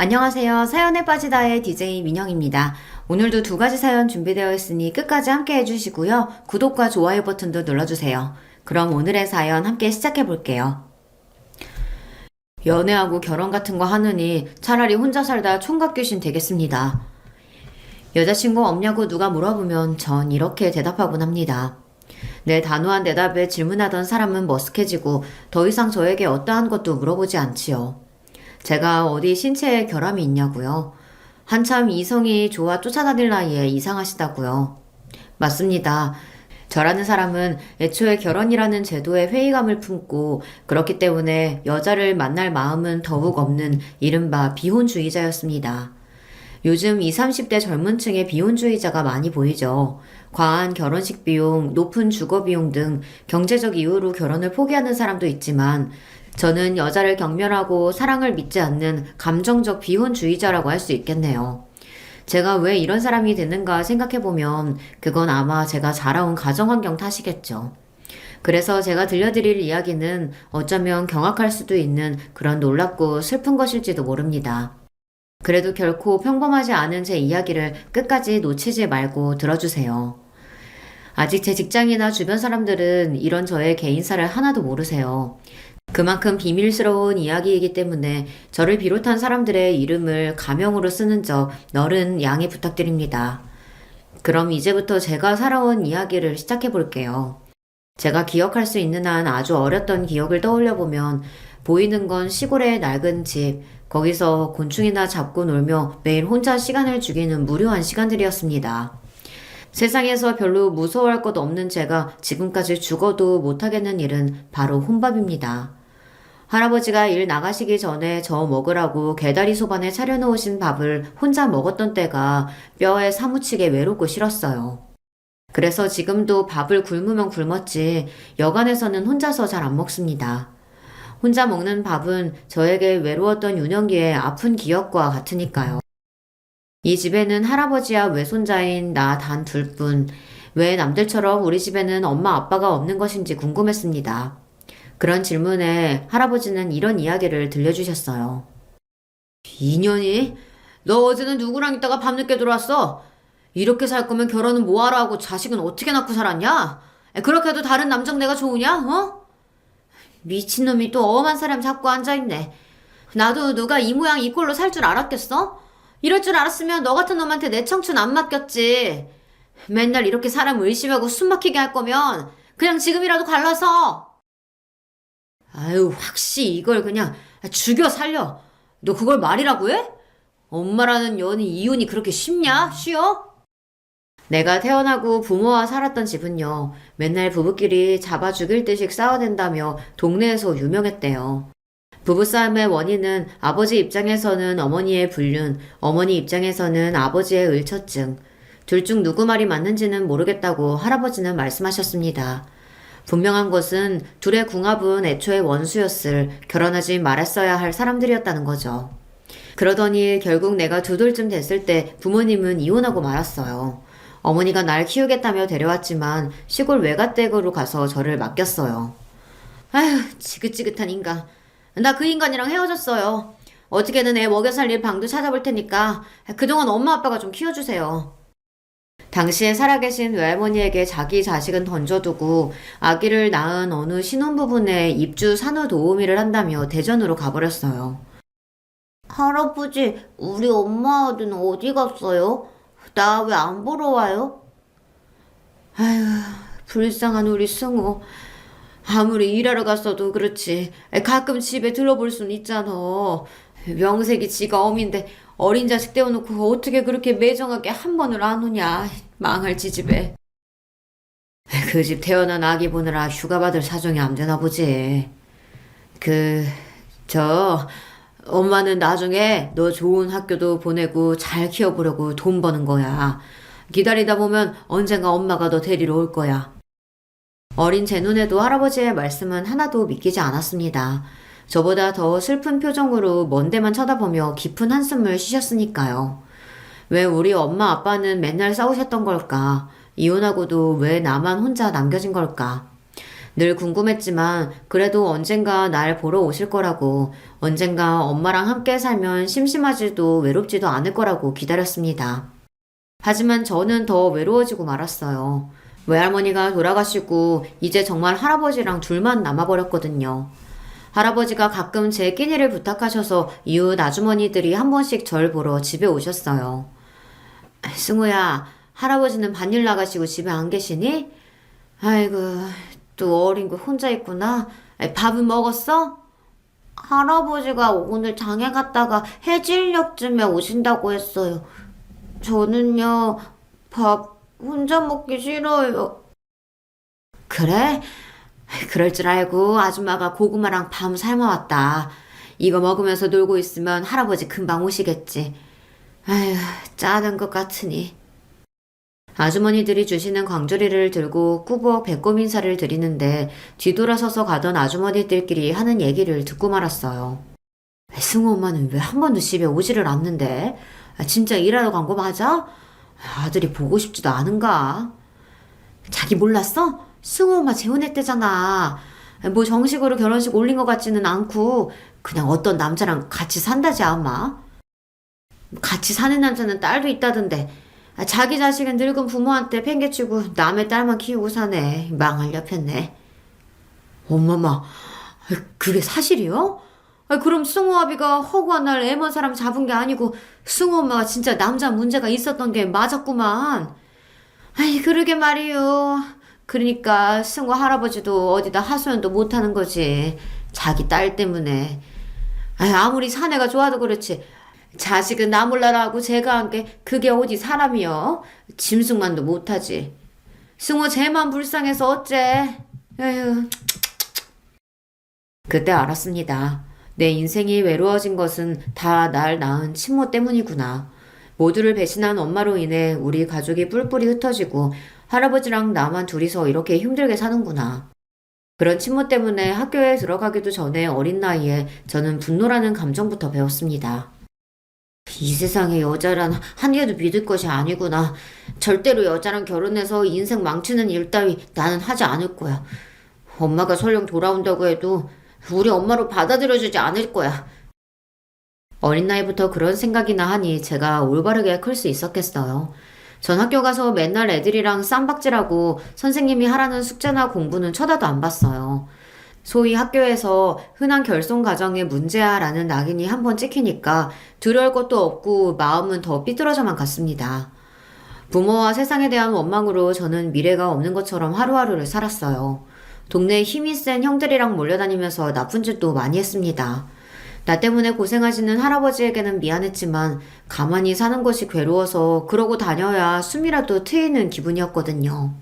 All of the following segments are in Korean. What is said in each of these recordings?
안녕하세요. 사연에 빠지다의 DJ 민영입니다. 오늘도 두 가지 사연 준비되어 있으니 끝까지 함께 해주시고요. 구독과 좋아요 버튼도 눌러주세요. 그럼 오늘의 사연 함께 시작해 볼게요. 연애하고 결혼 같은 거 하느니 차라리 혼자 살다 총각 귀신 되겠습니다. 여자친구 없냐고 누가 물어보면 전 이렇게 대답하곤 합니다. 내 단호한 대답에 질문하던 사람은 머쓱해지고 더 이상 저에게 어떠한 것도 물어보지 않지요. 제가 어디 신체에 결함이 있냐고요? 한참 이성이 좋아 쫓아다닐 나이에 이상하시다고요. 맞습니다. 저라는 사람은 애초에 결혼이라는 제도에 회의감을 품고 그렇기 때문에 여자를 만날 마음은 더욱 없는 이른바 비혼주의자였습니다. 요즘 20, 30대 젊은 층의 비혼주의자가 많이 보이죠. 과한 결혼식 비용, 높은 주거 비용 등 경제적 이유로 결혼을 포기하는 사람도 있지만 저는 여자를 경멸하고 사랑을 믿지 않는 감정적 비혼주의자라고 할 수 있겠네요. 제가 왜 이런 사람이 됐는가 생각해보면 그건 아마 제가 자라온 가정환경 탓이겠죠. 그래서 제가 들려드릴 이야기는 어쩌면 경악할 수도 있는 그런 놀랍고 슬픈 것일지도 모릅니다. 그래도 결코 평범하지 않은 제 이야기를 끝까지 놓치지 말고 들어주세요. 아직 제 직장이나 주변 사람들은 이런 저의 개인사를 하나도 모르세요. 그만큼 비밀스러운 이야기이기 때문에 저를 비롯한 사람들의 이름을 가명으로 쓰는 점 너른 양해 부탁드립니다. 그럼 이제부터 제가 살아온 이야기를 시작해 볼게요. 제가 기억할 수 있는 한 아주 어렸던 기억을 떠올려 보면 보이는 건 시골의 낡은 집, 거기서 곤충이나 잡고 놀며 매일 혼자 시간을 죽이는 무료한 시간들이었습니다. 세상에서 별로 무서워할 것 없는 제가 지금까지 죽어도 못하겠는 일은 바로 혼밥입니다. 할아버지가 일 나가시기 전에 저 먹으라고 개다리 소반에 차려놓으신 밥을 혼자 먹었던 때가 뼈에 사무치게 외롭고 싫었어요. 그래서 지금도 밥을 굶으면 굶었지 여간에서는 혼자서 잘 안 먹습니다. 혼자 먹는 밥은 저에게 외로웠던 유년기의 아픈 기억과 같으니까요. 이 집에는 할아버지와 외손자인 나 단 둘뿐. 왜 남들처럼 우리 집에는 엄마 아빠가 없는 것인지 궁금했습니다. 그런 질문에 할아버지는 이런 이야기를 들려주셨어요. 인연이? 너 어제는 누구랑 있다가 밤늦게 들어왔어? 이렇게 살 거면 결혼은 뭐하러 하고 자식은 어떻게 낳고 살았냐? 그렇게 해도 다른 남정 내가 좋으냐? 어? 미친놈이 또 엄한 사람 잡고 앉아있네. 나도 누가 이 모양 이 꼴로 살 줄 알았겠어? 이럴 줄 알았으면 너 같은 놈한테 내 청춘 안 맡겼지. 맨날 이렇게 사람 의심하고 숨 막히게 할 거면 그냥 지금이라도 갈라서. 아유, 확시 이걸 그냥 죽여 살려. 너 그걸 말이라고 해? 엄마라는 여인이 이혼이 그렇게 쉽냐? 쉬워? 내가 태어나고 부모와 살았던 집은요, 맨날 부부끼리 잡아 죽일 듯이 싸워댄다며 동네에서 유명했대요. 부부싸움의 원인은 아버지 입장에서는 어머니의 불륜, 어머니 입장에서는 아버지의 을처증, 둘 중 누구 말이 맞는지는 모르겠다고 할아버지는 말씀하셨습니다. 분명한 것은 둘의 궁합은 애초에 원수였을, 결혼하지 말았어야 할 사람들이었다는 거죠. 그러더니 결국 내가 두 돌쯤 됐을 때 부모님은 이혼하고 말았어요. 어머니가 날 키우겠다며 데려왔지만 시골 외갓댁으로 가서 저를 맡겼어요. 아휴, 지긋지긋한 인간. 나 그 인간이랑 헤어졌어요. 어떻게든 애 먹여 살릴 방도 찾아볼 테니까 그동안 엄마 아빠가 좀 키워주세요. 당시에 살아계신 외할머니에게 자기 자식은 던져두고 아기를 낳은 어느 신혼부부네 입주 산후도우미를 한다며 대전으로 가버렸어요. 할아버지, 우리 엄마는 어디 갔어요? 나 왜 안 보러 와요? 아휴, 불쌍한 우리 승우. 아무리 일하러 갔어도 그렇지 가끔 집에 들러볼 순 있잖아. 명색이 지가 어민데 어린 자식 떼어놓고 어떻게 그렇게 매정하게 한 번을 안 오냐. 망할 지집에. 그 집 태어난 아기 보느라 휴가 받을 사정이 안 되나 보지. 엄마는 나중에 너 좋은 학교도 보내고 잘 키워보려고 돈 버는 거야. 기다리다 보면 언젠가 엄마가 너 데리러 올 거야. 어린 제 눈에도 할아버지의 말씀은 하나도 믿기지 않았습니다. 저보다 더 슬픈 표정으로 먼 데만 쳐다보며 깊은 한숨을 쉬셨으니까요. 왜 우리 엄마 아빠는 맨날 싸우셨던 걸까? 이혼하고도 왜 나만 혼자 남겨진 걸까? 늘 궁금했지만 그래도 언젠가 날 보러 오실 거라고, 언젠가 엄마랑 함께 살면 심심하지도 외롭지도 않을 거라고 기다렸습니다. 하지만 저는 더 외로워지고 말았어요. 외할머니가 돌아가시고 이제 정말 할아버지랑 둘만 남아버렸거든요. 할아버지가 가끔 제 끼니를 부탁하셔서 이웃 아주머니들이 한 번씩 절 보러 집에 오셨어요. 승우야, 할아버지는 반일 나가시고 집에 안 계시니? 아이고, 또 어린 거 혼자 있구나. 밥은 먹었어? 할아버지가 오늘 장에 갔다가 해질녘쯤에 오신다고 했어요. 저는요, 밥 혼자 먹기 싫어요. 그래? 그럴 줄 알고 아줌마가 고구마랑 밤 삶아왔다. 이거 먹으면서 놀고 있으면 할아버지 금방 오시겠지. 아휴, 짜는 것 같으니. 아주머니들이 주시는 광주리를 들고 꾸벅 배꼽 인사를 드리는데 뒤돌아서서 가던 아주머니들끼리 하는 얘기를 듣고 말았어요. 승우 엄마는 왜 한 번도 집에 오지를 않는데? 진짜 일하러 간 거 맞아? 아들이 보고 싶지도 않은가? 자기 몰랐어? 승우 엄마 재혼했대잖아. 뭐 정식으로 결혼식 올린 것 같지는 않고 그냥 어떤 남자랑 같이 산다지 아마. 같이 사는 남자는 딸도 있다던데 자기 자식은 늙은 부모한테 팽개치고 남의 딸만 키우고 사네. 망할 옆였네. 엄마마, 그게 사실이요? 그럼 승우 아비가 허구한 날 애먼 사람 잡은 게 아니고 승우 엄마가 진짜 남자 문제가 있었던 게 맞았구만. 아이, 그러게 말이요. 그러니까 승우 할아버지도 어디다 하소연도 못하는 거지. 자기 딸 때문에. 아무리 사내가 좋아도 그렇지. 자식은 나 몰라라 하고 제가 한 게 그게 어디 사람이여. 짐승만도 못하지. 승우 쟤만 불쌍해서 어째. 에휴. 그때 알았습니다. 내 인생이 외로워진 것은 다 날 낳은 친모 때문이구나. 모두를 배신한 엄마로 인해 우리 가족이 뿔뿔이 흩어지고 할아버지랑 나만 둘이서 이렇게 힘들게 사는구나. 그런 친모 때문에 학교에 들어가기도 전에 어린 나이에 저는 분노라는 감정부터 배웠습니다. 이 세상에 여자란 한 개도 믿을 것이 아니구나. 절대로 여자랑 결혼해서 인생 망치는 일 따위 나는 하지 않을 거야. 엄마가 설령 돌아온다고 해도 우리 엄마로 받아들여주지 않을 거야. 어린 나이부터 그런 생각이나 하니 제가 올바르게 클 수 있었겠어요. 전 학교 가서 맨날 애들이랑 쌈박질하고 선생님이 하라는 숙제나 공부는 쳐다도 안 봤어요. 소위 학교에서 흔한 결손 가정의 문제야라는 낙인이 한번 찍히니까 두려울 것도 없고 마음은 더 삐뚤어져만 갔습니다. 부모와 세상에 대한 원망으로 저는 미래가 없는 것처럼 하루하루를 살았어요. 동네에 힘이 센 형들이랑 몰려다니면서 나쁜 짓도 많이 했습니다. 나 때문에 고생하시는 할아버지에게는 미안했지만 가만히 사는 것이 괴로워서 그러고 다녀야 숨이라도 트이는 기분이었거든요.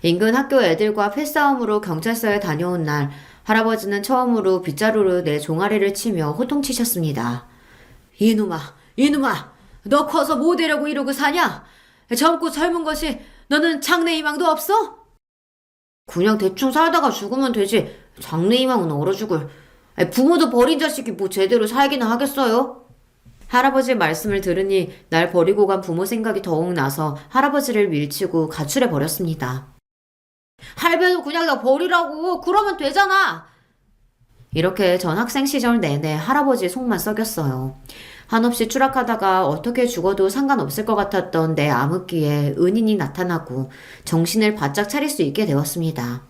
인근 학교 애들과 패싸움으로 경찰서에 다녀온 날 할아버지는 처음으로 빗자루로 내 종아리를 치며 호통치셨습니다. 이놈아, 너 커서 뭐 되려고 이러고 사냐? 젊고 젊은 것이 너는 장래희망도 없어? 그냥 대충 살다가 죽으면 되지. 장래희망은 얼어 죽을. 부모도 버린 자식이 뭐 제대로 살기나 하겠어요? 할아버지 말씀을 들으니 날 버리고 간 부모 생각이 더욱 나서 할아버지를 밀치고 가출해 버렸습니다. 할배도 그냥 나 버리라고. 그러면 되잖아. 이렇게 전 학생 시절 내내 할아버지 속만 썩였어요. 한없이 추락하다가 어떻게 죽어도 상관없을 것 같았던 내 암흑기에 은인이 나타나고 정신을 바짝 차릴 수 있게 되었습니다.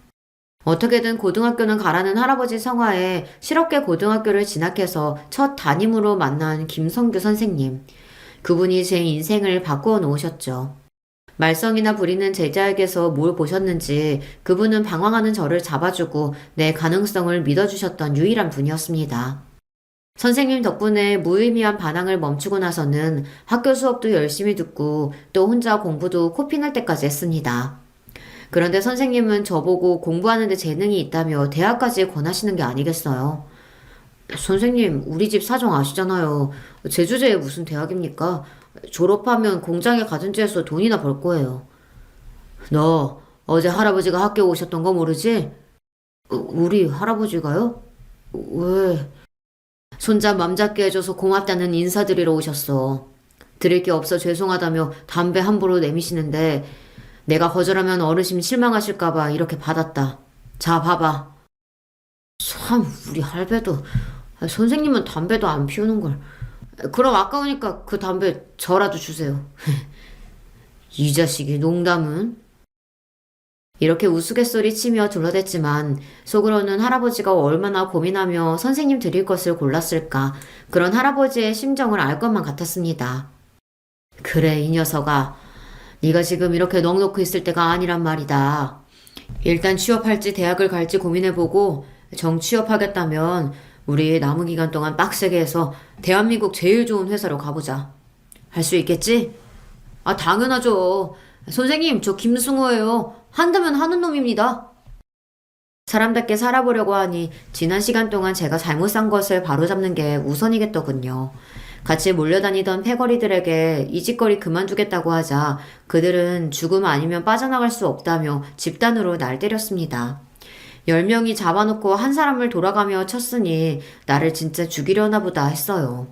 어떻게든 고등학교는 가라는 할아버지 성화에 실업계 고등학교를 진학해서 첫 담임으로 만난 김성규 선생님. 그분이 제 인생을 바꾸어 놓으셨죠. 말썽이나 부리는 제자에게서 뭘 보셨는지 그분은 방황하는 저를 잡아주고 내 가능성을 믿어주셨던 유일한 분이었습니다. 선생님 덕분에 무의미한 반항을 멈추고 나서는 학교 수업도 열심히 듣고 또 혼자 공부도 코피날 때까지 했습니다. 그런데 선생님은 저보고 공부하는데 재능이 있다며 대학까지 권하시는 게 아니겠어요? 선생님, 우리 집 사정 아시잖아요. 제주제에 무슨 대학입니까? 졸업하면 공장에 가든지 해서 돈이나 벌 거예요. 너 어제 할아버지가 학교 오셨던 거 모르지? 우리 할아버지가요? 왜? 손자 맘 잡게 해줘서 고맙다는 인사드리러 오셨어. 드릴 게 없어 죄송하다며 담배 함부로 내미시는데 내가 거절하면 어르신 실망하실까봐 이렇게 받았다. 자, 봐봐. 참, 우리 할배도, 선생님은 담배도 안 피우는걸. 그럼 아까우니까 그 담배 저라도 주세요. 이 자식이 농담은? 이렇게 우스갯소리 치며 둘러댔지만 속으로는 할아버지가 얼마나 고민하며 선생님 드릴 것을 골랐을까 그런 할아버지의 심정을 알 것만 같았습니다. 그래 이 녀석아 네가 지금 이렇게 넋놓고 있을 때가 아니란 말이다. 일단 취업할지 대학을 갈지 고민해보고 정 취업하겠다면 우리 남은 기간 동안 빡세게 해서 대한민국 제일 좋은 회사로 가보자. 할 수 있겠지? 아 당연하죠. 선생님 저 김승호예요. 한다면 하는 놈입니다. 사람답게 살아보려고 하니 지난 시간 동안 제가 잘못 산 것을 바로잡는 게 우선이겠더군요. 같이 몰려다니던 패거리들에게 이 짓거리 그만두겠다고 하자 그들은 죽음 아니면 빠져나갈 수 없다며 집단으로 날 때렸습니다. 10명이 잡아놓고 한 사람을 돌아가며 쳤으니 나를 진짜 죽이려나 보다 했어요.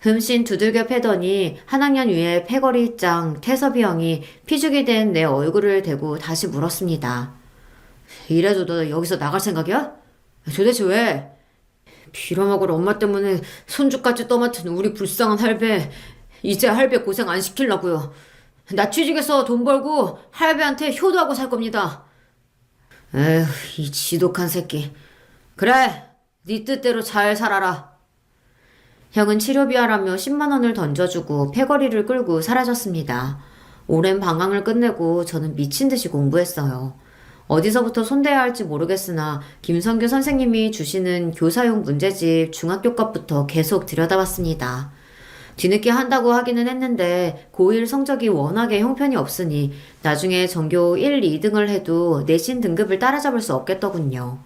흠씬 두들겨 패더니 한 학년 위에 패거리 짱 태섭이 형이 피죽이 된 내 얼굴을 대고 다시 물었습니다. 이래도 너 여기서 나갈 생각이야? 도대체 왜? 빌어먹을 엄마 때문에 손주까지 떠맡은 우리 불쌍한 할배. 이제 할배 고생 안 시키려고요. 나 취직해서 돈 벌고 할배한테 효도하고 살 겁니다. 에휴, 이 지독한 새끼. 그래, 네 뜻대로 잘 살아라. 형은 치료비하라며 10만 원을 던져주고 패거리를 끌고 사라졌습니다. 오랜 방황을 끝내고 저는 미친 듯이 공부했어요. 어디서부터 손대야 할지 모르겠으나 김성규 선생님이 주시는 교사용 문제집 중학교급부터 계속 들여다봤습니다. 뒤늦게 한다고 하기는 했는데 고1 성적이 워낙에 형편이 없으니 나중에 전교 1, 2등을 해도 내신 등급을 따라잡을 수 없겠더군요.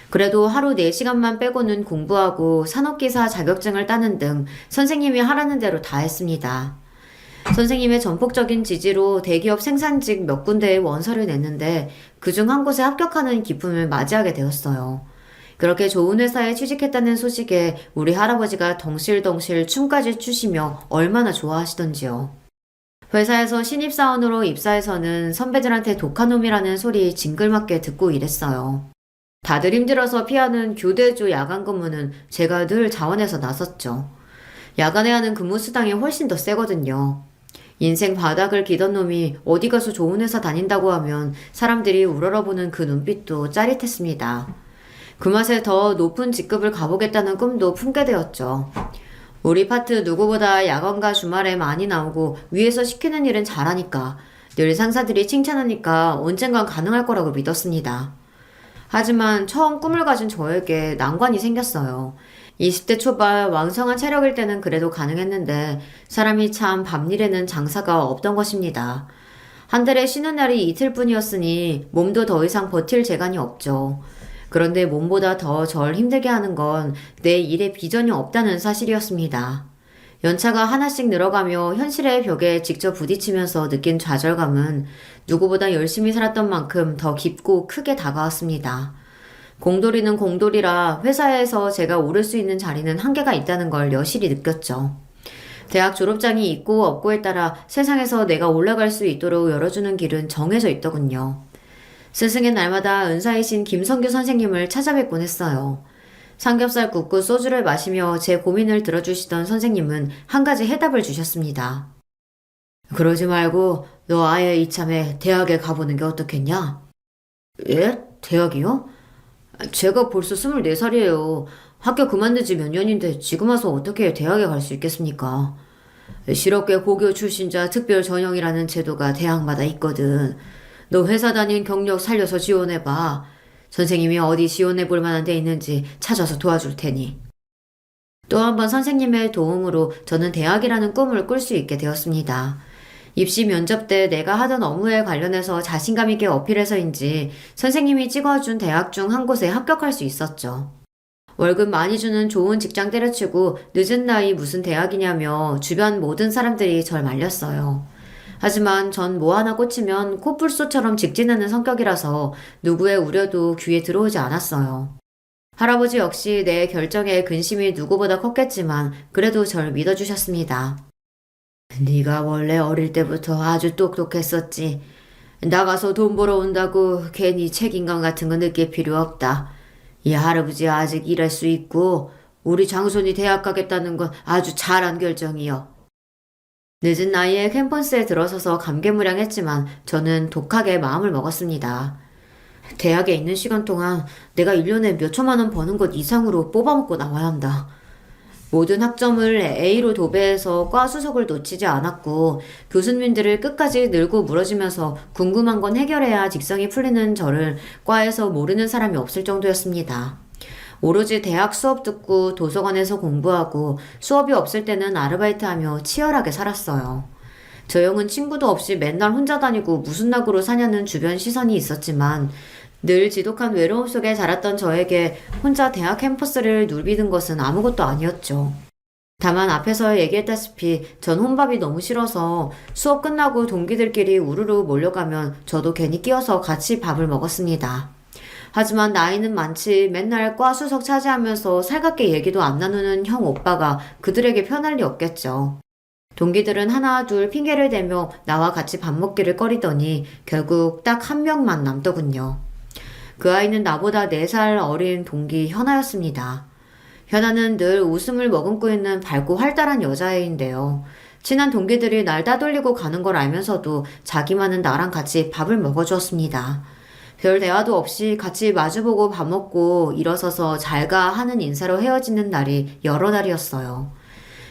그래도 하루 4시간만 빼고는 공부하고 산업기사 자격증을 따는 등 선생님이 하라는 대로 다 했습니다. 선생님의 전폭적인 지지로 대기업 생산직 몇 군데에 원서를 냈는데 그중 한 곳에 합격하는 기쁨을 맞이하게 되었어요. 그렇게 좋은 회사에 취직했다는 소식에 우리 할아버지가 덩실덩실 춤까지 추시며 얼마나 좋아하시던지요. 회사에서 신입사원으로 입사해서는 선배들한테 독한 놈이라는 소리 징글맞게 듣고 일했어요. 다들 힘들어서 피하는 교대조 야간 근무는 제가 늘 자원해서 나섰죠. 야간에 하는 근무 수당이 훨씬 더 세거든요. 인생 바닥을 기던 놈이 어디 가서 좋은 회사 다닌다고 하면 사람들이 우러러보는 그 눈빛도 짜릿했습니다. 그 맛에 더 높은 직급을 가보겠다는 꿈도 품게 되었죠. 우리 파트 누구보다 야간과 주말에 많이 나오고 위에서 시키는 일은 잘하니까 늘 상사들이 칭찬하니까 언젠간 가능할 거라고 믿었습니다. 하지만 처음 꿈을 가진 저에게 난관이 생겼어요. 20대 초반 왕성한 체력일 때는 그래도 가능했는데 사람이 참 밤일에는 장사가 없던 것입니다. 한 달에 쉬는 날이 이틀뿐이었으니 몸도 더 이상 버틸 재간이 없죠. 그런데 몸보다 더 절 힘들게 하는 건 내 일에 비전이 없다는 사실이었습니다. 연차가 하나씩 늘어가며 현실의 벽에 직접 부딪히면서 느낀 좌절감은 누구보다 열심히 살았던 만큼 더 깊고 크게 다가왔습니다. 공돌이는 공돌이라 회사에서 제가 오를 수 있는 자리는 한계가 있다는 걸 여실히 느꼈죠. 대학 졸업장이 있고 없고에 따라 세상에서 내가 올라갈 수 있도록 열어주는 길은 정해져 있더군요. 스승의 날마다 은사이신 김성규 선생님을 찾아뵙곤 했어요. 삼겹살 굽고 소주를 마시며 제 고민을 들어주시던 선생님은 한 가지 해답을 주셨습니다. 그러지 말고 너 아예 이참에 대학에 가보는 게 어떻겠냐? 예? 대학이요? 제가 벌써 24살이에요. 학교 그만둔 지 몇 년인데 지금 와서 어떻게 대학에 갈 수 있겠습니까? 실업계 고교 출신자 특별 전형이라는 제도가 대학마다 있거든. 너 회사 다닌 경력 살려서 지원해봐. 선생님이 어디 지원해볼 만한 데 있는지 찾아서 도와줄 테니. 또 한 번 선생님의 도움으로 저는 대학이라는 꿈을 꿀 수 있게 되었습니다. 입시 면접 때 내가 하던 업무에 관련해서 자신감 있게 어필해서인지 선생님이 찍어준 대학 중 한 곳에 합격할 수 있었죠. 월급 많이 주는 좋은 직장 때려치고 늦은 나이 무슨 대학이냐며 주변 모든 사람들이 절 말렸어요. 하지만 전 뭐 하나 꽂히면 코뿔소처럼 직진하는 성격이라서 누구의 우려도 귀에 들어오지 않았어요. 할아버지 역시 내 결정에 근심이 누구보다 컸겠지만 그래도 절 믿어주셨습니다. 네가 원래 어릴 때부터 아주 똑똑했었지. 나가서 돈 벌어온다고 괜히 책임감 같은 거 느낄 필요 없다. 이 할아버지 아직 일할 수 있고 우리 장손이 대학 가겠다는 건 아주 잘한 결정이요. 늦은 나이에 캠퍼스에 들어서서 감개무량했지만 저는 독하게 마음을 먹었습니다. 대학에 있는 시간 동안 내가 1년에 몇 천만 원 버는 것 이상으로 뽑아먹고 나와야 한다. 모든 학점을 A로 도배해서 과 수석을 놓치지 않았고 교수님들을 끝까지 늘고 물어주면서 궁금한 건 해결해야 직성이 풀리는 저를 과에서 모르는 사람이 없을 정도였습니다. 오로지 대학 수업 듣고 도서관에서 공부하고 수업이 없을 때는 아르바이트하며 치열하게 살았어요. 저 형은 친구도 없이 맨날 혼자 다니고 무슨 낙으로 사냐는 주변 시선이 있었지만 늘 지독한 외로움 속에 자랐던 저에게 혼자 대학 캠퍼스를 누비는 것은 아무것도 아니었죠. 다만 앞에서 얘기했다시피 전 혼밥이 너무 싫어서 수업 끝나고 동기들끼리 우르르 몰려가면 저도 괜히 끼어서 같이 밥을 먹었습니다. 하지만 나이는 많지 맨날 과 수석 차지하면서 살갑게 얘기도 안 나누는 형 오빠가 그들에게 편할 리 없겠죠. 동기들은 하나 둘 핑계를 대며 나와 같이 밥 먹기를 꺼리더니 결국 딱 한 명만 남더군요. 그 아이는 나보다 4살 어린 동기 현아였습니다. 현아는 늘 웃음을 머금고 있는 밝고 활달한 여자애인데요. 친한 동기들이 날 따돌리고 가는 걸 알면서도 자기만은 나랑 같이 밥을 먹어주었습니다. 별 대화도 없이 같이 마주보고 밥 먹고 일어서서 잘가 하는 인사로 헤어지는 날이 여러 날이었어요.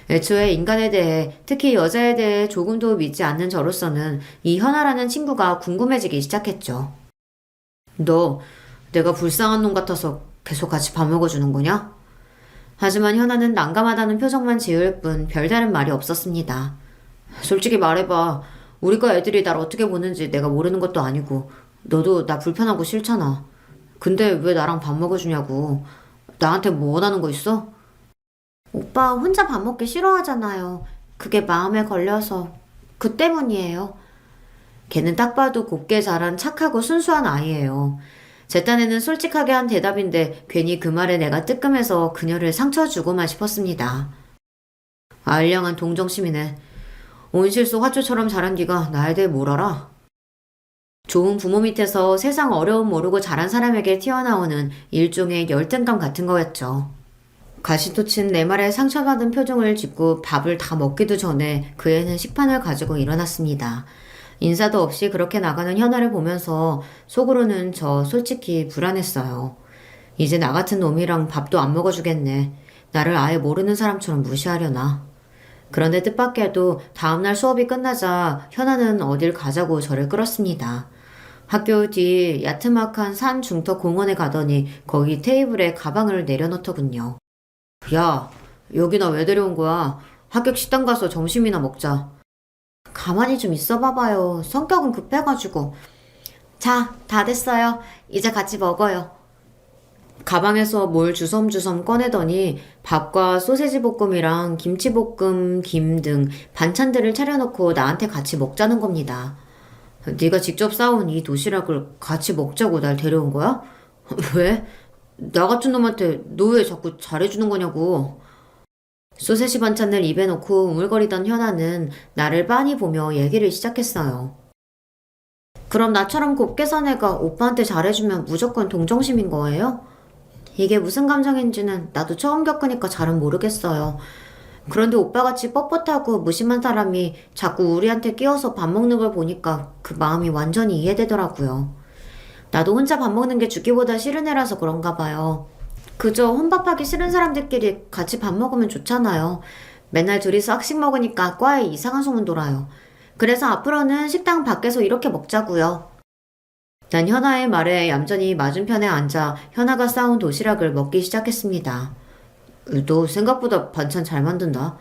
애초에 인간에 대해, 특히 여자에 대해 조금도 믿지 않는 저로서는 이 현아라는 친구가 궁금해지기 시작했죠. 너 내가 불쌍한 놈 같아서 계속 같이 밥 먹어주는 거냐? 하지만 현아는 난감하다는 표정만 지을 뿐 별다른 말이 없었습니다. 솔직히 말해봐. 우리과 애들이 날 어떻게 보는지 내가 모르는 것도 아니고 너도 나 불편하고 싫잖아. 근데 왜 나랑 밥 먹어주냐고. 나한테 뭐 원하는 거 있어? 오빠 혼자 밥 먹기 싫어하잖아요. 그게 마음에 걸려서. 그 때문이에요. 걔는 딱 봐도 곱게 자란 착하고 순수한 아이예요. 제 딴에는 솔직하게 한 대답인데 괜히 그 말에 내가 뜨끔해서 그녀를 상처 주고만 싶었습니다. 알량한 동정심이네. 온실속 화초처럼 자란 네가 나에 대해 뭘 알아? 좋은 부모 밑에서 세상 어려움 모르고 자란 사람에게 튀어나오는 일종의 열등감 같은 거였죠. 가시돋친 내 말에 상처받은 표정을 짓고 밥을 다 먹기도 전에 그 애는 식판을 가지고 일어났습니다. 인사도 없이 그렇게 나가는 현아를 보면서 속으로는 저 솔직히 불안했어요. 이제 나 같은 놈이랑 밥도 안 먹어주겠네. 나를 아예 모르는 사람처럼 무시하려나. 그런데 뜻밖에도 다음날 수업이 끝나자 현아는 어딜 가자고 저를 끌었습니다. 학교 뒤 야트막한 산 중턱 공원에 가더니 거기 테이블에 가방을 내려놓더군요. 야, 여기나 왜 데려온 거야? 합격 식당 가서 점심이나 먹자. 가만히 좀 있어 봐봐요. 성격은 급해가지고. 자, 다 됐어요. 이제 같이 먹어요. 가방에서 뭘 주섬주섬 꺼내더니 밥과 소세지 볶음이랑 김치볶음, 김 등 반찬들을 차려놓고 나한테 같이 먹자는 겁니다. 네가 직접 싸온 이 도시락을 같이 먹자고 날 데려온 거야? 왜? 나 같은 놈한테 너 왜 자꾸 잘해주는 거냐고. 소세지 반찬을 입에 넣고 우물거리던 현아는 나를 빤히 보며 얘기를 시작했어요. 그럼 나처럼 곱게 산 애가 오빠한테 잘해주면 무조건 동정심인 거예요? 이게 무슨 감정인지는 나도 처음 겪으니까 잘은 모르겠어요. 그런데 오빠같이 뻣뻣하고 무심한 사람이 자꾸 우리한테 끼어서 밥 먹는 걸 보니까 그 마음이 완전히 이해되더라고요. 나도 혼자 밥 먹는 게 죽기보다 싫은 애라서 그런가 봐요. 그저 혼밥하기 싫은 사람들끼리 같이 밥 먹으면 좋잖아요. 맨날 둘이서 학식 먹으니까 과에 이상한 소문 돌아요. 그래서 앞으로는 식당 밖에서 이렇게 먹자고요. 난 현아의 말에 얌전히 맞은편에 앉아 현아가 싸온 도시락을 먹기 시작했습니다. 너 생각보다 반찬 잘 만든다.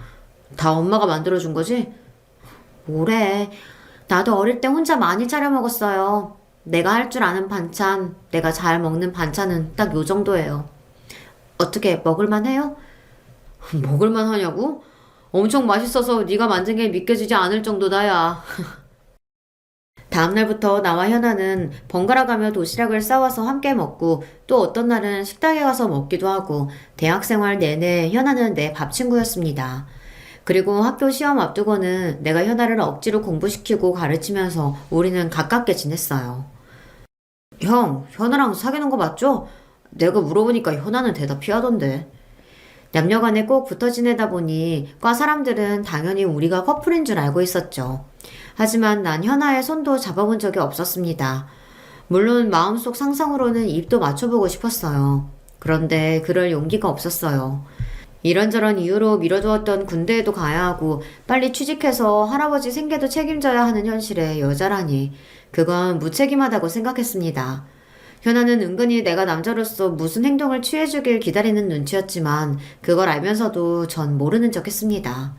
다 엄마가 만들어준 거지? 뭐래. 나도 어릴 때 혼자 많이 차려 먹었어요. 내가 할 줄 아는 반찬, 내가 잘 먹는 반찬은 딱 요 정도예요. 어떻게 먹을만 해요? 먹을만 하냐고? 엄청 맛있어서 네가 만든 게 믿겨지지 않을 정도다 야. 다음날부터 나와 현아는 번갈아가며 도시락을 싸와서 함께 먹고 또 어떤 날은 식당에 가서 먹기도 하고 대학생활 내내 현아는 내 밥 친구였습니다. 그리고 학교 시험 앞두고는 내가 현아를 억지로 공부시키고 가르치면서 우리는 가깝게 지냈어요. 형, 현아랑 사귀는 거 맞죠? 내가 물어보니까 현아는 대답 피하던데. 남녀간에 꼭 붙어 지내다 보니 과 사람들은 당연히 우리가 커플인 줄 알고 있었죠. 하지만 난 현아의 손도 잡아본 적이 없었습니다. 물론 마음속 상상으로는 입도 맞춰보고 싶었어요. 그런데 그럴 용기가 없었어요. 이런저런 이유로 미뤄두었던 군대에도 가야 하고 빨리 취직해서 할아버지 생계도 책임져야 하는 현실에 여자라니 그건 무책임하다고 생각했습니다. 현아는 은근히 내가 남자로서 무슨 행동을 취해주길 기다리는 눈치였지만 그걸 알면서도 전 모르는 척 했습니다.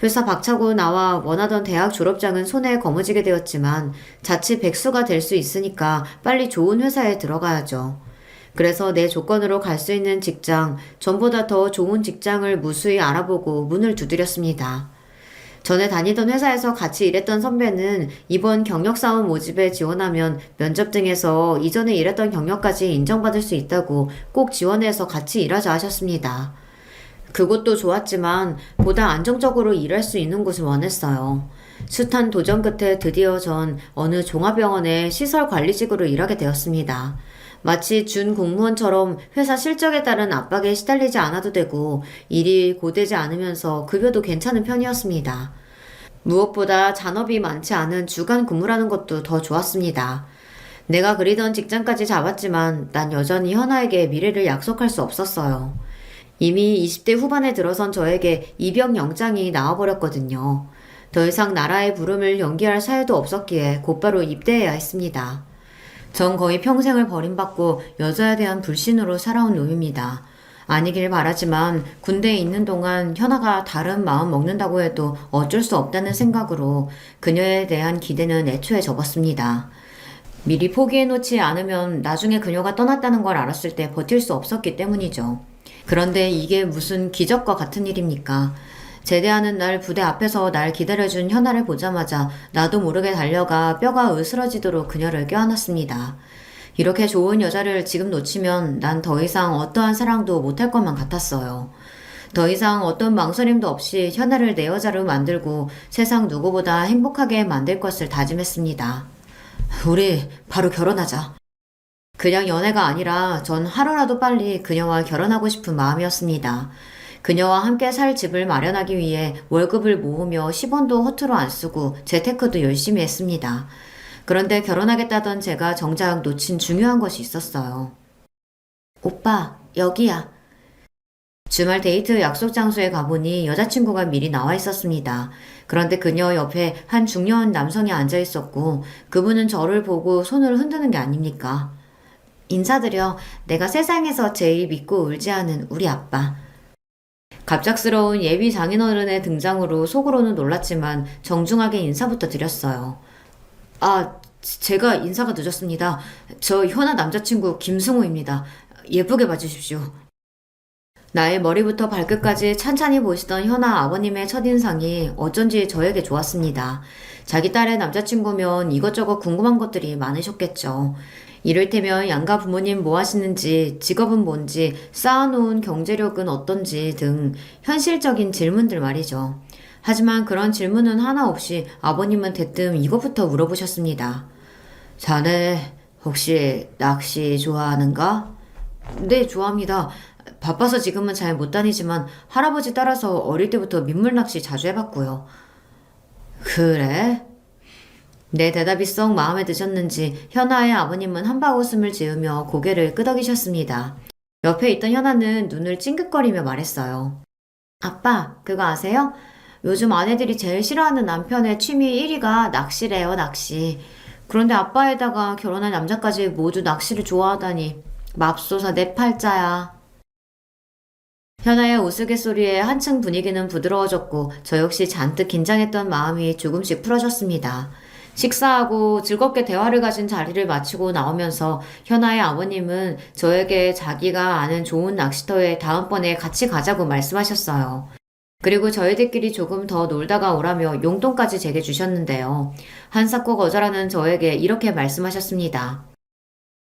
회사 박차고 나와 원하던 대학 졸업장은 손에 거머쥐게 되었지만 자칫 백수가 될 수 있으니까 빨리 좋은 회사에 들어가야죠. 그래서 내 조건으로 갈 수 있는 직장, 전보다 더 좋은 직장을 무수히 알아보고 문을 두드렸습니다. 전에 다니던 회사에서 같이 일했던 선배는 이번 경력사원 모집에 지원하면 면접 등에서 이전에 일했던 경력까지 인정받을 수 있다고 꼭 지원해서 같이 일하자 하셨습니다. 그곳도 좋았지만 보다 안정적으로 일할 수 있는 곳을 원했어요. 숱한 도전 끝에 드디어 전 어느 종합병원의 시설관리직으로 일하게 되었습니다. 마치 준 공무원처럼 회사 실적에 따른 압박에 시달리지 않아도 되고 일이 고되지 않으면서 급여도 괜찮은 편이었습니다. 무엇보다 잔업이 많지 않은 주간 근무라는 것도 더 좋았습니다. 내가 그리던 직장까지 잡았지만 난 여전히 현아에게 미래를 약속할 수 없었어요. 이미 20대 후반에 들어선 저에게 입영 영장이 나와버렸거든요. 더 이상 나라의 부름을 연기할 사유도 없었기에 곧바로 입대해야 했습니다. 전 거의 평생을 버림받고 여자에 대한 불신으로 살아온 놈입니다. 아니길 바라지만 군대에 있는 동안 현아가 다른 마음 먹는다고 해도 어쩔 수 없다는 생각으로 그녀에 대한 기대는 애초에 접었습니다. 미리 포기해놓지 않으면 나중에 그녀가 떠났다는 걸 알았을 때 버틸 수 없었기 때문이죠. 그런데 이게 무슨 기적과 같은 일입니까? 제대하는 날 부대 앞에서 날 기다려준 현아를 보자마자 나도 모르게 달려가 뼈가 으스러지도록 그녀를 껴안았습니다. 이렇게 좋은 여자를 지금 놓치면 난 더 이상 어떠한 사랑도 못할 것만 같았어요. 더 이상 어떤 망설임도 없이 현아를 내 여자로 만들고 세상 누구보다 행복하게 만들 것을 다짐했습니다. 우리 바로 결혼하자. 그냥 연애가 아니라 전 하루라도 빨리 그녀와 결혼하고 싶은 마음이었습니다. 그녀와 함께 살 집을 마련하기 위해 월급을 모으며 10원도 허투루 안 쓰고 재테크도 열심히 했습니다. 그런데 결혼하겠다던 제가 정작 놓친 중요한 것이 있었어요. 오빠, 여기야. 주말 데이트 약속 장소에 가보니 여자친구가 미리 나와 있었습니다. 그런데 그녀 옆에 한 중년 남성이 앉아 있었고 그분은 저를 보고 손을 흔드는 게 아닙니까? 인사드려. 내가 세상에서 제일 믿고 울지 않은 우리 아빠. 갑작스러운 예비 장인어른의 등장으로 속으로는 놀랐지만 정중하게 인사부터 드렸어요. 아, 제가 인사가 늦었습니다. 저 현아 남자친구 김승우입니다. 예쁘게 봐주십시오. 나의 머리부터 발끝까지 찬찬히 보시던 현아 아버님의 첫인상이 어쩐지 저에게 좋았습니다. 자기 딸의 남자친구면 이것저것 궁금한 것들이 많으셨겠죠. 이를테면 양가 부모님 뭐 하시는지, 직업은 뭔지, 쌓아놓은 경제력은 어떤지 등 현실적인 질문들 말이죠. 하지만 그런 질문은 하나 없이 아버님은 대뜸 이것부터 물어보셨습니다. 자네 혹시 낚시 좋아하는가? 네, 좋아합니다. 바빠서 지금은 잘 못 다니지만 할아버지 따라서 어릴 때부터 민물 낚시 자주 해봤고요. 그래? 내 대답이 썩 마음에 드셨는지 현아의 아버님은 한바웃음을 지으며 고개를 끄덕이셨습니다. 옆에 있던 현아는 눈을 찡긋거리며 말했어요. 아빠, 그거 아세요? 요즘 아내들이 제일 싫어하는 남편의 취미 1위가 낚시래요, 낚시. 그런데 아빠에다가 결혼할 남자까지 모두 낚시를 좋아하다니 맙소사 내 팔자야. 현아의 우스갯소리에 한층 분위기는 부드러워졌고 저 역시 잔뜩 긴장했던 마음이 조금씩 풀어졌습니다. 식사하고 즐겁게 대화를 가진 자리를 마치고 나오면서 현아의 아버님은 저에게 자기가 아는 좋은 낚시터에 다음번에 같이 가자고 말씀하셨어요. 그리고 저희들끼리 조금 더 놀다가 오라며 용돈까지 제게 주셨는데요. 한사코 거절하는 저에게 이렇게 말씀하셨습니다.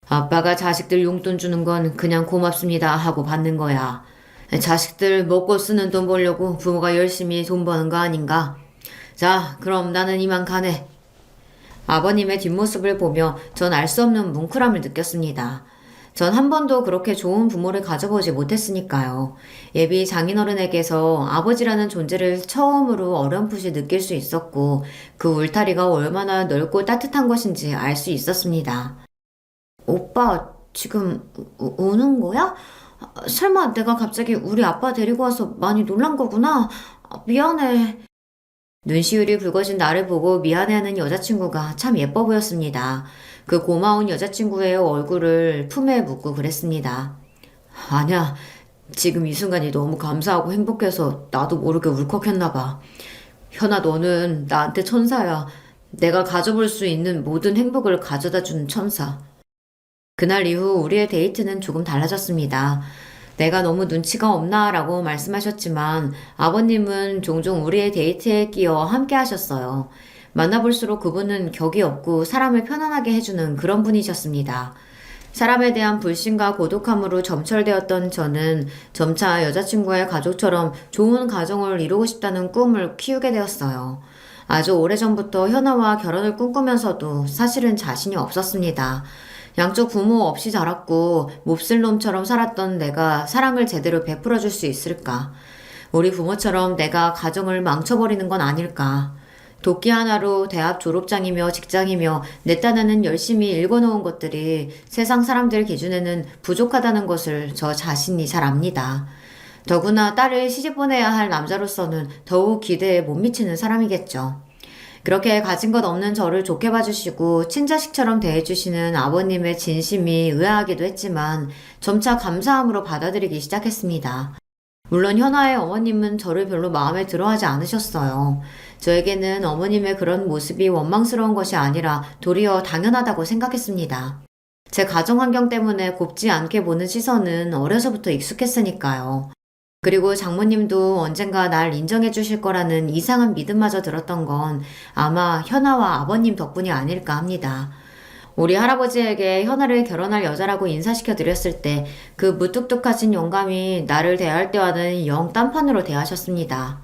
아빠가 자식들 용돈 주는 건 그냥 고맙습니다 하고 받는 거야. 자식들 먹고 쓰는 돈 벌려고 부모가 열심히 돈 버는 거 아닌가? 자, 그럼 나는 이만 가네. 아버님의 뒷모습을 보며 전 알 수 없는 뭉클함을 느꼈습니다. 전 한 번도 그렇게 좋은 부모를 가져보지 못했으니까요. 예비 장인어른에게서 아버지라는 존재를 처음으로 어렴풋이 느낄 수 있었고 그 울타리가 얼마나 넓고 따뜻한 것인지 알 수 있었습니다. 오빠, 지금 우는 거야? 설마 내가 갑자기 우리 아빠 데리고 와서 많이 놀란 거구나. 미안해. 눈시울이 붉어진 나를 보고 미안해하는 여자친구가 참 예뻐 보였습니다. 그 고마운 여자친구의 얼굴을 품에 묻고 그랬습니다. 아니야, 지금 이 순간이 너무 감사하고 행복해서 나도 모르게 울컥했나 봐. 현아, 너는 나한테 천사야. 내가 가져볼 수 있는 모든 행복을 가져다 주는 천사. 그날 이후 우리의 데이트는 조금 달라졌습니다. 내가 너무 눈치가 없나 라고 말씀하셨지만 아버님은 종종 우리의 데이트에 끼어 함께 하셨어요. 만나볼수록 그분은 격이 없고 사람을 편안하게 해주는 그런 분이셨습니다. 사람에 대한 불신과 고독함으로 점철되었던 저는 점차 여자친구의 가족처럼 좋은 가정을 이루고 싶다는 꿈을 키우게 되었어요. 아주 오래전부터 현아와 결혼을 꿈꾸면서도 사실은 자신이 없었습니다. 양쪽 부모 없이 자랐고 몹쓸 놈처럼 살았던 내가 사랑을 제대로 베풀어 줄 수 있을까? 우리 부모처럼 내가 가정을 망쳐버리는 건 아닐까? 도끼 하나로 대학 졸업장이며 직장이며 내 딴에는 열심히 읽어놓은 것들이 세상 사람들 기준에는 부족하다는 것을 저 자신이 잘 압니다. 더구나 딸을 시집 보내야 할 남자로서는 더욱 기대에 못 미치는 사람이겠죠. 그렇게 가진 것 없는 저를 좋게 봐주시고 친자식처럼 대해주시는 아버님의 진심이 의아하기도 했지만 점차 감사함으로 받아들이기 시작했습니다. 물론 현아의 어머님은 저를 별로 마음에 들어하지 않으셨어요. 저에게는 어머님의 그런 모습이 원망스러운 것이 아니라 도리어 당연하다고 생각했습니다. 제 가정 환경 때문에 곱지 않게 보는 시선은 어려서부터 익숙했으니까요. 그리고 장모님도 언젠가 날 인정해 주실 거라는 이상한 믿음마저 들었던 건 아마 현아와 아버님 덕분이 아닐까 합니다. 우리 할아버지에게 현아를 결혼할 여자라고 인사시켜 드렸을 때 그 무뚝뚝하신 영감이 나를 대할 때와는 영 딴판으로 대하셨습니다.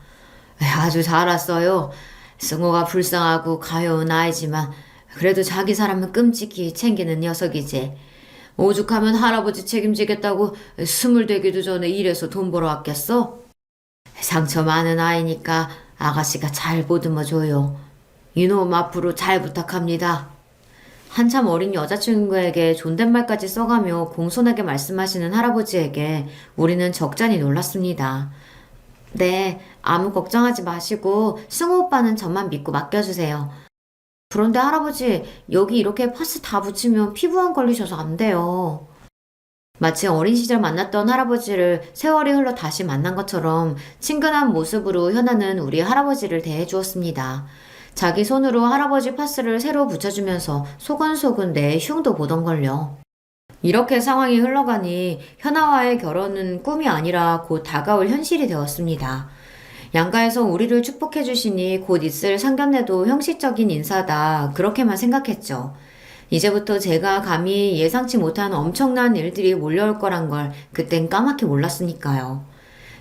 아주 잘 왔어요. 승호가 불쌍하고 가여운 아이지만 그래도 자기 사람은 끔찍히 챙기는 녀석이지. 오죽하면 할아버지 책임지겠다고 20되기도 전에 일해서 돈 벌어왔겠어? 상처 많은 아이니까 아가씨가 잘 보듬어줘요. 이놈 앞으로 잘 부탁합니다. 한참 어린 여자친구에게 존댓말까지 써가며 공손하게 말씀하시는 할아버지에게 우리는 적잖이 놀랐습니다. 네, 아무 걱정하지 마시고 승우 오빠는 저만 믿고 맡겨주세요. 그런데 할아버지, 여기 이렇게 파스 다 붙이면 피부암 걸리셔서 안 돼요. 마치 어린 시절 만났던 할아버지를 세월이 흘러 다시 만난 것처럼 친근한 모습으로 현아는 우리 할아버지를 대해주었습니다. 자기 손으로 할아버지 파스를 새로 붙여주면서 소근소근 내 흉도 보던걸요. 이렇게 상황이 흘러가니 현아와의 결혼은 꿈이 아니라 곧 다가올 현실이 되었습니다. 양가에서 우리를 축복해 주시니 곧 있을 상견례도 형식적인 인사다 그렇게만 생각했죠. 이제부터 제가 감히 예상치 못한 엄청난 일들이 몰려올 거란 걸 그땐 까맣게 몰랐으니까요.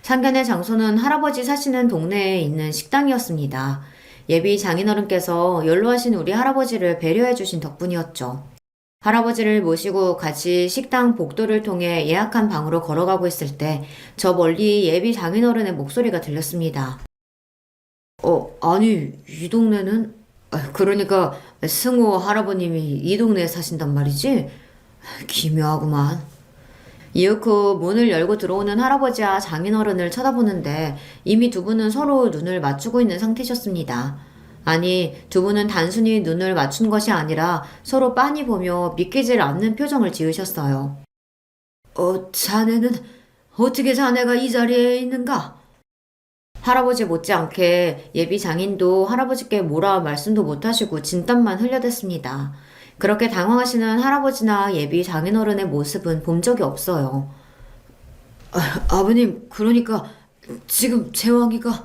상견례 장소는 할아버지 사시는 동네에 있는 식당이었습니다. 예비 장인어른께서 연로하신 우리 할아버지를 배려해 주신 덕분이었죠. 할아버지를 모시고 같이 식당 복도를 통해 예약한 방으로 걸어가고 있을 때 저 멀리 예비 장인어른의 목소리가 들렸습니다. 아니, 이 동네는? 그러니까 승호 할아버님이 이 동네에 사신단 말이지? 기묘하구만. 이윽고 문을 열고 들어오는 할아버지와 장인어른을 쳐다보는데 이미 두 분은 서로 눈을 맞추고 있는 상태셨습니다. 아니, 두 분은 단순히 눈을 맞춘 것이 아니라 서로 빤히 보며 믿기질 않는 표정을 지으셨어요. 자네는 어떻게 자네가 이 자리에 있는가? 할아버지 못지않게 예비 장인도 할아버지께 뭐라 말씀도 못하시고 진땀만 흘려댔습니다. 그렇게 당황하시는 할아버지나 예비 장인어른의 모습은 본 적이 없어요. 아버님, 그러니까 지금 제왕이가...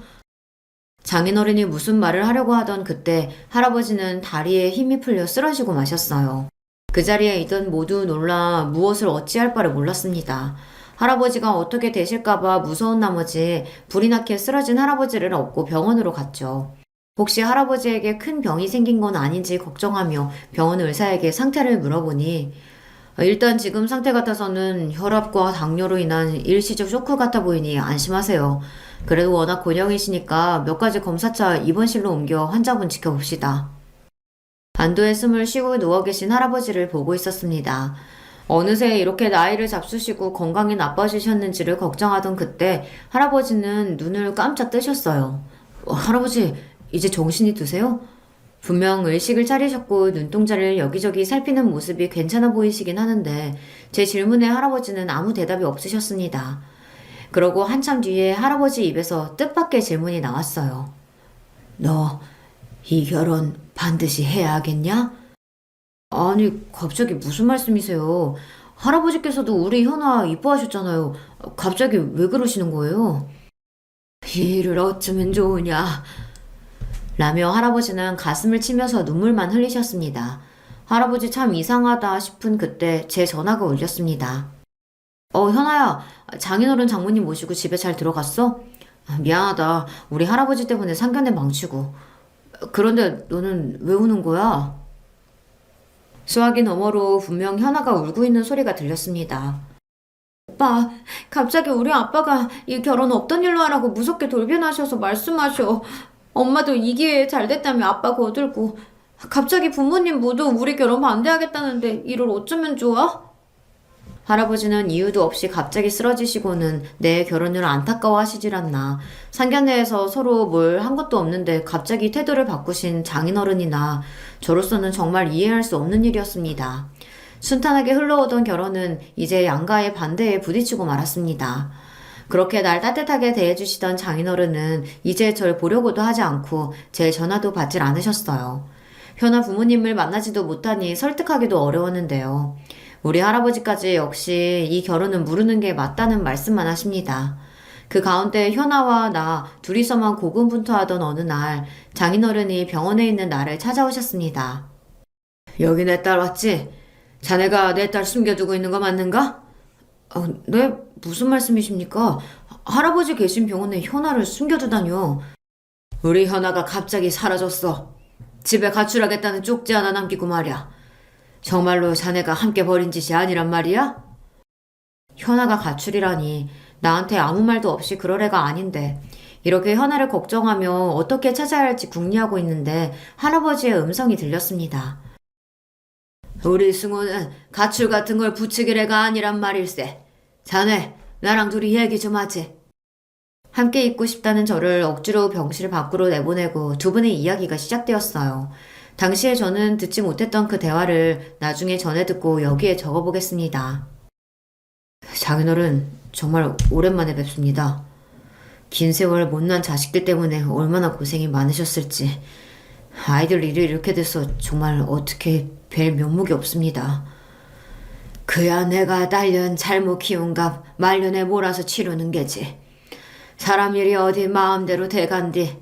장인어른이 무슨 말을 하려고 하던 그때 할아버지는 다리에 힘이 풀려 쓰러지고 마셨어요. 그 자리에 있던 모두 놀라 무엇을 어찌할 바를 몰랐습니다. 할아버지가 어떻게 되실까봐 무서운 나머지 불이 나게 쓰러진 할아버지를 업고 병원으로 갔죠. 혹시 할아버지에게 큰 병이 생긴 건 아닌지 걱정하며 병원 의사에게 상태를 물어보니 일단 지금 상태 같아서는 혈압과 당뇨로 인한 일시적 쇼크 같아 보이니 안심하세요. 그래도 워낙 곤형이시니까 몇 가지 검사차 입원실로 옮겨 환자분 지켜봅시다. 안도의 숨을 쉬고 누워 계신 할아버지를 보고 있었습니다. 어느새 이렇게 나이를 잡수시고 건강이 나빠지셨는지를 걱정하던 그때 할아버지는 눈을 깜짝 뜨셨어요. 할아버지, 이제 정신이 드세요? 분명 의식을 차리셨고 눈동자를 여기저기 살피는 모습이 괜찮아 보이시긴 하는데 제 질문에 할아버지는 아무 대답이 없으셨습니다. 그러고 한참 뒤에 할아버지 입에서 뜻밖의 질문이 나왔어요. 너 이 결혼 반드시 해야 하겠냐? 아니, 갑자기 무슨 말씀이세요? 할아버지께서도 우리 현아 이뻐하셨잖아요. 갑자기 왜 그러시는 거예요? 이 일을 어쩌면 좋으냐? 라며 할아버지는 가슴을 치면서 눈물만 흘리셨습니다. 할아버지 참 이상하다 싶은 그때 제 전화가 울렸습니다. 현아야, 장인어른 장모님 모시고 집에 잘 들어갔어? 미안하다. 우리 할아버지 때문에 상견례 망치고. 그런데 너는 왜 우는 거야? 수화기 너머로 분명 현아가 울고 있는 소리가 들렸습니다. 오빠, 갑자기 우리 아빠가 이 결혼 없던 일로 하라고 무섭게 돌변하셔서 말씀하셔. 엄마도 이 기회에 잘 됐다며 아빠 거들고 갑자기 부모님 모두 우리 결혼 반대하겠다는데 이를 어쩌면 좋아? 할아버지는 이유도 없이 갑자기 쓰러지시고는 내 결혼을 안타까워하시질 않나. 상견례에서 서로 뭘 한 것도 없는데 갑자기 태도를 바꾸신 장인어른이나 저로서는 정말 이해할 수 없는 일이었습니다. 순탄하게 흘러오던 결혼은 이제 양가의 반대에 부딪히고 말았습니다. 그렇게 날 따뜻하게 대해주시던 장인어른은 이제 절 보려고도 하지 않고 제 전화도 받질 않으셨어요. 현아 부모님을 만나지도 못하니 설득하기도 어려웠는데요. 우리 할아버지까지 역시 이 결혼은 무르는 게 맞다는 말씀만 하십니다. 그 가운데 현아와 나 둘이서만 고군분투하던 어느 날 장인어른이 병원에 있는 나를 찾아오셨습니다. 여기 내 딸 왔지? 자네가 내 딸 숨겨두고 있는 거 맞는가? 네, 무슨 말씀이십니까? 할아버지 계신 병원에 현아를 숨겨두다뇨. 우리 현아가 갑자기 사라졌어. 집에 가출하겠다는 쪽지 하나 남기고 말이야. 정말로 자네가 함께 벌인 짓이 아니란 말이야? 현아가 가출이라니 나한테 아무 말도 없이 그럴 애가 아닌데 이렇게 현아를 걱정하며 어떻게 찾아야 할지 궁리하고 있는데 할아버지의 음성이 들렸습니다. 우리 승호는 가출 같은 걸 부추길 애가 아니란 말일세. 자네, 나랑 둘이 얘기 좀 하지. 함께 있고 싶다는 저를 억지로 병실 밖으로 내보내고 두 분의 이야기가 시작되었어요. 당시에 저는 듣지 못했던 그 대화를 나중에 전해 듣고 여기에 적어보겠습니다. 장인어른, 정말 오랜만에 뵙습니다. 긴 세월 못난 자식들 때문에 얼마나 고생이 많으셨을지. 아이들 일이 이렇게 돼서 정말 어떻게 뵐 면목이 없습니다. 그야 내가 딸년 잘못 키운 값 말년에 몰아서 치르는 게지. 사람 일이 어디 마음대로 돼간디.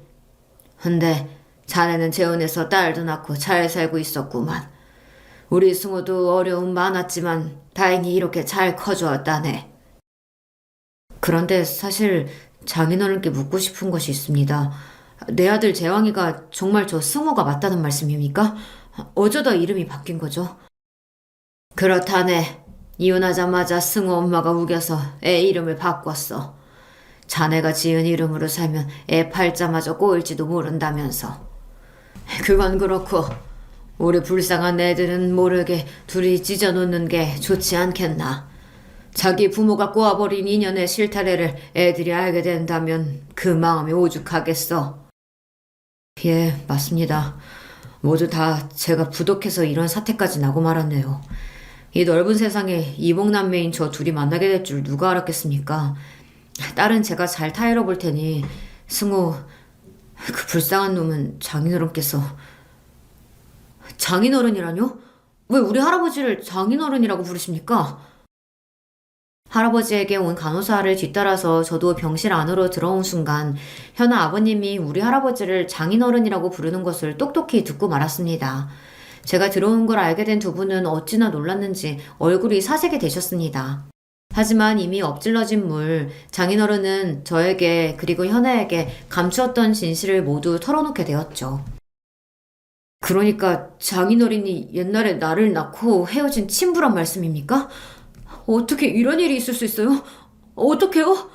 근데 자네는 재혼해서 딸도 낳고 잘 살고 있었구만. 우리 승우도 어려움 많았지만 다행히 이렇게 잘 커주었다네. 그런데 사실 장인어른께 묻고 싶은 것이 있습니다. 내 아들 재왕이가 정말 저 승우가 맞다는 말씀입니까? 어쩌다 이름이 바뀐 거죠? 그렇다네. 이혼하자마자 승우 엄마가 우겨서 애 이름을 바꿨어. 자네가 지은 이름으로 살면 애 팔자마저 꼬일지도 모른다면서. 그건 그렇고 우리 불쌍한 애들은 모르게 둘이 찢어놓는 게 좋지 않겠나. 자기 부모가 꼬아버린 인연의 실타래를 애들이 알게 된다면 그 마음이 오죽하겠어. 예, 맞습니다. 모두 다 제가 부족해서 이런 사태까지 나고 말았네요. 이 넓은 세상에 이복남매인 저 둘이 만나게 될 줄 누가 알았겠습니까? 딸은 제가 잘 타일러 볼 테니 승우, 그 불쌍한 놈은 장인어른께서. 장인어른이라뇨? 왜 우리 할아버지를 장인어른이라고 부르십니까? 할아버지에게 온 간호사를 뒤따라서 저도 병실 안으로 들어온 순간 현아 아버님이 우리 할아버지를 장인어른이라고 부르는 것을 똑똑히 듣고 말았습니다. 제가 들어온 걸 알게 된 두 분은 어찌나 놀랐는지 얼굴이 사색이 되셨습니다. 하지만 이미 엎질러진 물, 장인어른은 저에게 그리고 현아에게 감추었던 진실을 모두 털어놓게 되었죠. 그러니까 장인어른이 옛날에 나를 낳고 헤어진 친부란 말씀입니까? 어떻게 이런 일이 있을 수 있어요? 어떡해요?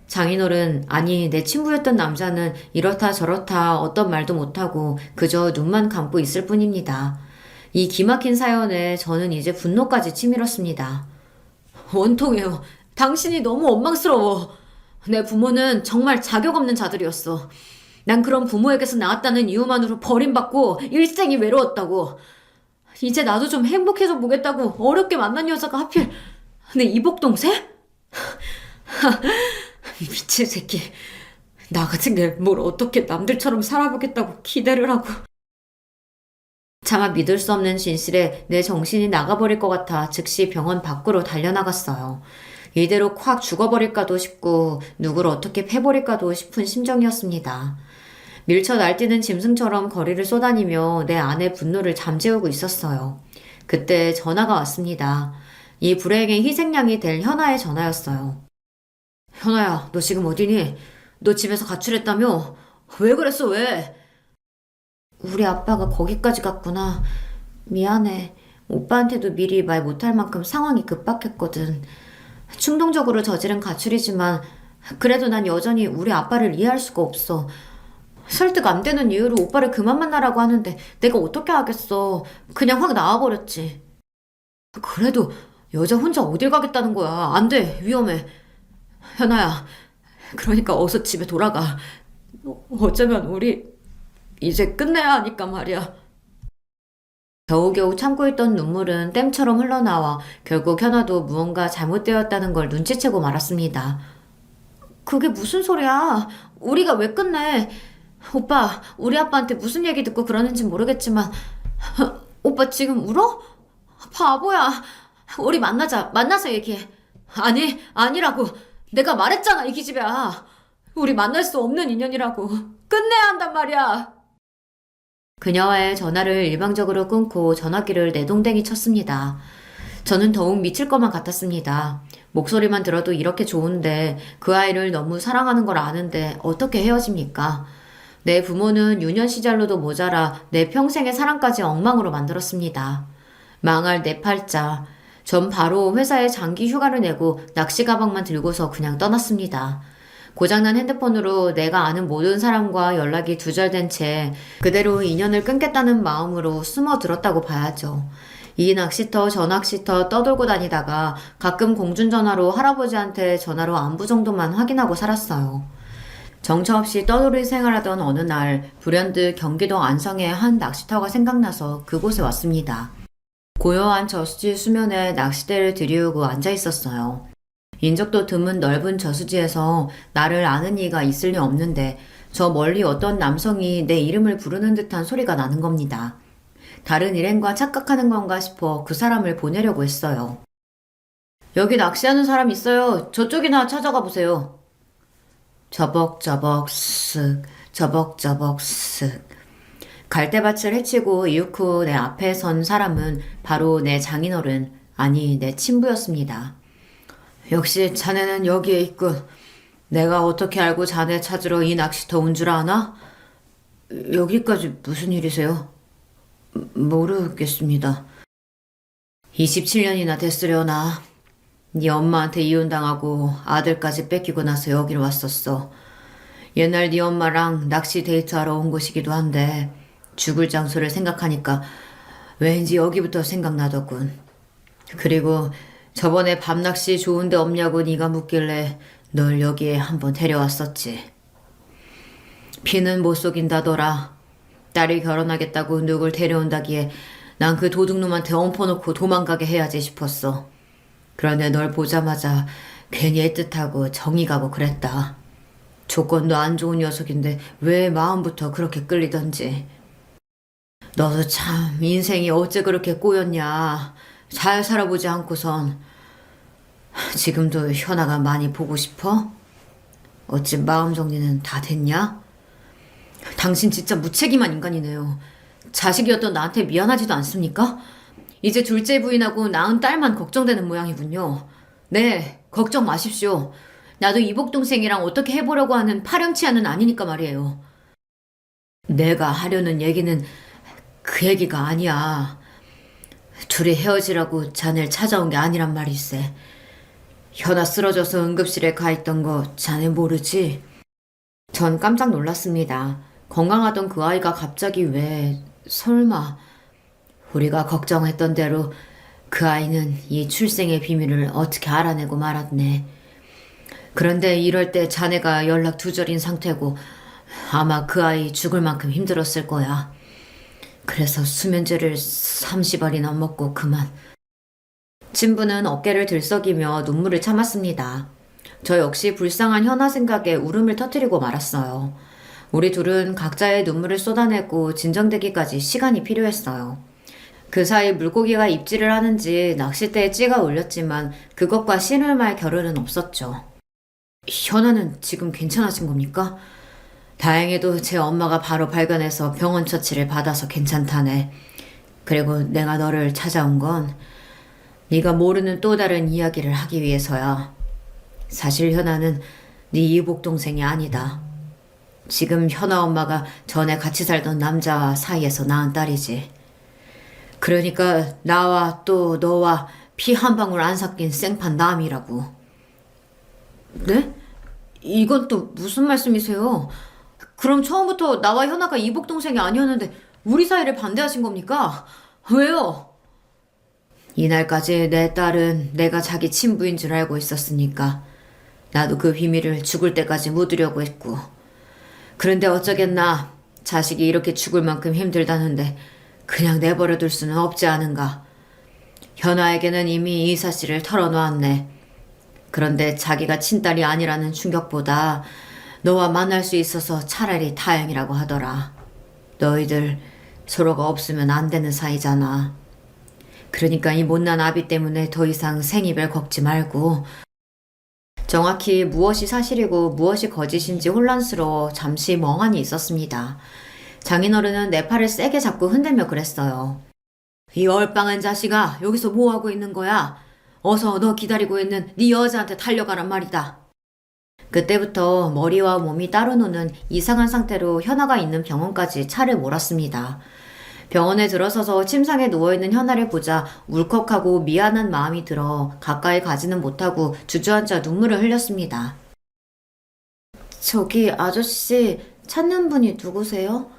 장인어른, 아니, 내 친구였던 남자는 이렇다 저렇다 어떤 말도 못하고 그저 눈만 감고 있을 뿐입니다. 이 기막힌 사연에 저는 이제 분노까지 치밀었습니다. 원통해요. 당신이 너무 원망스러워. 내 부모는 정말 자격 없는 자들이었어. 난 그런 부모에게서 나왔다는 이유만으로 버림받고 일생이 외로웠다고. 이제 나도 좀 행복해져 보겠다고 어렵게 만난 여자가 하필 내 이복동생? 미친 새끼. 나 같은 게 뭘 어떻게 남들처럼 살아보겠다고 기대를 하고. 차마 믿을 수 없는 진실에 내 정신이 나가버릴 것 같아 즉시 병원 밖으로 달려나갔어요. 이대로 콱 죽어버릴까도 싶고 누구를 어떻게 패버릴까도 싶은 심정이었습니다. 밀쳐 날뛰는 짐승처럼 거리를 쏘다니며 내 안의 분노를 잠재우고 있었어요. 그때 전화가 왔습니다. 이 불행의 희생양이 될 현아의 전화였어요. 현아야, 너 지금 어디니? 너 집에서 가출했다며? 왜 그랬어, 왜? 우리 아빠가 거기까지 갔구나. 미안해. 오빠한테도 미리 말 못할 만큼 상황이 급박했거든. 충동적으로 저지른 가출이지만 그래도 난 여전히 우리 아빠를 이해할 수가 없어. 설득 안 되는 이유로 오빠를 그만 만나라고 하는데 내가 어떻게 하겠어. 그냥 확 나와버렸지. 그래도 여자 혼자 어딜 가겠다는 거야. 안 돼. 위험해. 현아야. 그러니까 어서 집에 돌아가. 어쩌면 우리 이제 끝내야 하니까 말이야. 겨우겨우 참고 있던 눈물은 댐처럼 흘러나와 결국 현아도 무언가 잘못되었다는 걸 눈치채고 말았습니다. 그게 무슨 소리야? 우리가 왜 끝내? 오빠, 우리 아빠한테 무슨 얘기 듣고 그러는지 모르겠지만 오빠 지금 울어? 바보야. 우리 만나서 얘기해. 아니, 아니라고. 내가 말했잖아, 이 기집애야. 우리 만날 수 없는 인연이라고. 끝내야 한단 말이야. 그녀와의 전화를 일방적으로 끊고 전화기를 내동댕이 쳤습니다. 저는 더욱 미칠 것만 같았습니다. 목소리만 들어도 이렇게 좋은데 그 아이를 너무 사랑하는 걸 아는데 어떻게 헤어집니까? 내 부모는 유년 시절로도 모자라 내 평생의 사랑까지 엉망으로 만들었습니다. 망할 내 팔자. 전 바로 회사에 장기 휴가를 내고 낚시 가방만 들고서 그냥 떠났습니다. 고장난 핸드폰으로 내가 아는 모든 사람과 연락이 두절된 채 그대로 인연을 끊겠다는 마음으로 숨어들었다고 봐야죠. 이 낚시터 저 낚시터 떠돌고 다니다가 가끔 공중전화로 할아버지한테 전화로 안부 정도만 확인하고 살았어요. 정처 없이 떠돌이 생활하던 어느 날 불현듯 경기도 안성의 한 낚시터가 생각나서 그곳에 왔습니다. 고요한 저수지 수면에 낚싯대를 들이우고 앉아 있었어요. 인적도 드문 넓은 저수지에서 나를 아는 이가 있을 리 없는데 저 멀리 어떤 남성이 내 이름을 부르는 듯한 소리가 나는 겁니다. 다른 일행과 착각하는 건가 싶어 그 사람을 보내려고 했어요. 여기 낚시하는 사람 있어요. 저쪽이나 찾아가 보세요. 저벅저벅 쓱 저벅저벅 쓱 갈대밭을 헤치고 이윽고 내 앞에 선 사람은 바로 내 장인어른, 아니 내 친부였습니다. 역시 자네는 여기에 있군. 내가 어떻게 알고 자네 찾으러 이 낚시터 온 줄 아나? 여기까지 무슨 일이세요? 모르겠습니다. 27년이나 됐으려나. 네 엄마한테 이혼당하고 아들까지 뺏기고 나서 여기로 왔었어. 옛날 네 엄마랑 낚시 데이트하러 온 곳이기도 한데 죽을 장소를 생각하니까 왠지 여기부터 생각나더군. 그리고 저번에 밤낚시 좋은 데 없냐고 네가 묻길래 널 여기에 한번 데려왔었지. 피는 못 속인다더라. 딸이 결혼하겠다고 누굴 데려온다기에 난 그 도둑놈한테 엎어놓고 도망가게 해야지 싶었어. 그런데 널 보자마자 괜히 애틋하고 정이 가고 그랬다. 조건도 안 좋은 녀석인데 왜 마음부터 그렇게 끌리던지. 너도 참 인생이 어째 그렇게 꼬였냐. 잘 살아보지 않고선. 지금도 현아가 많이 보고 싶어? 어찌 마음 정리는 다 됐냐? 당신 진짜 무책임한 인간이네요. 자식이었던 나한테 미안하지도 않습니까? 이제 둘째 부인하고 낳은 딸만 걱정되는 모양이군요. 네, 걱정 마십시오. 나도 이복 동생이랑 어떻게 해보려고 하는 파렴치 않은 아니니까 말이에요. 내가 하려는 얘기는 그 얘기가 아니야. 둘이 헤어지라고 자네를 찾아온 게 아니란 말일세. 현아 쓰러져서 응급실에 가 있던 거 자네 모르지? 전 깜짝 놀랐습니다. 건강하던 그 아이가 갑자기 왜, 설마, 우리가 걱정했던 대로 그 아이는 이 출생의 비밀을 어떻게 알아내고 말았네. 그런데 이럴 때 자네가 연락 두절인 상태고 아마 그 아이 죽을 만큼 힘들었을 거야. 그래서 수면제를 30알이나 먹고 그만. 친부는 어깨를 들썩이며 눈물을 참았습니다. 저 역시 불쌍한 현아 생각에 울음을 터뜨리고 말았어요. 우리 둘은 각자의 눈물을 쏟아내고 진정되기까지 시간이 필요했어요. 그 사이 물고기가 입질을 하는지 낚싯대에 찌가 울렸지만 그것과 씨를 말 겨를은 없었죠. 현아는 지금 괜찮아진 겁니까? 다행히도 제 엄마가 바로 발견해서 병원 처치를 받아서 괜찮다네. 그리고 내가 너를 찾아온 건 네가 모르는 또 다른 이야기를 하기 위해서야. 사실 현아는 네 이복 동생이 아니다. 지금 현아 엄마가 전에 같이 살던 남자 사이에서 낳은 딸이지. 그러니까 나와 또 너와 피 한 방울 안 섞인 생판 남이라고. 네? 이건 또 무슨 말씀이세요? 그럼 처음부터 나와 현아가 이복 동생이 아니었는데 우리 사이를 반대하신 겁니까? 왜요? 이날까지 내 딸은 내가 자기 친부인 줄 알고 있었으니까 나도 그 비밀을 죽을 때까지 묻으려고 했고. 그런데 어쩌겠나. 자식이 이렇게 죽을 만큼 힘들다는데 그냥 내버려 둘 수는 없지 않은가. 현아에게는 이미 이 사실을 털어놓았네. 그런데 자기가 친딸이 아니라는 충격보다 너와 만날 수 있어서 차라리 다행이라고 하더라. 너희들 서로가 없으면 안 되는 사이잖아. 그러니까 이 못난 아비 때문에 더 이상 생이별 걷지 말고. 정확히 무엇이 사실이고 무엇이 거짓인지 혼란스러워 잠시 멍하니 있었습니다. 장인어른은 내 팔을 세게 잡고 흔들며 그랬어요. 이 얼빵한 자식아, 여기서 뭐하고 있는 거야? 어서 너 기다리고 있는 네 여자한테 달려가란 말이다. 그때부터 머리와 몸이 따로 노는 이상한 상태로 현아가 있는 병원까지 차를 몰았습니다. 병원에 들어서서 침상에 누워있는 현아를 보자 울컥하고 미안한 마음이 들어 가까이 가지는 못하고 주저앉아 눈물을 흘렸습니다. 저기 아저씨 찾는 분이 누구세요?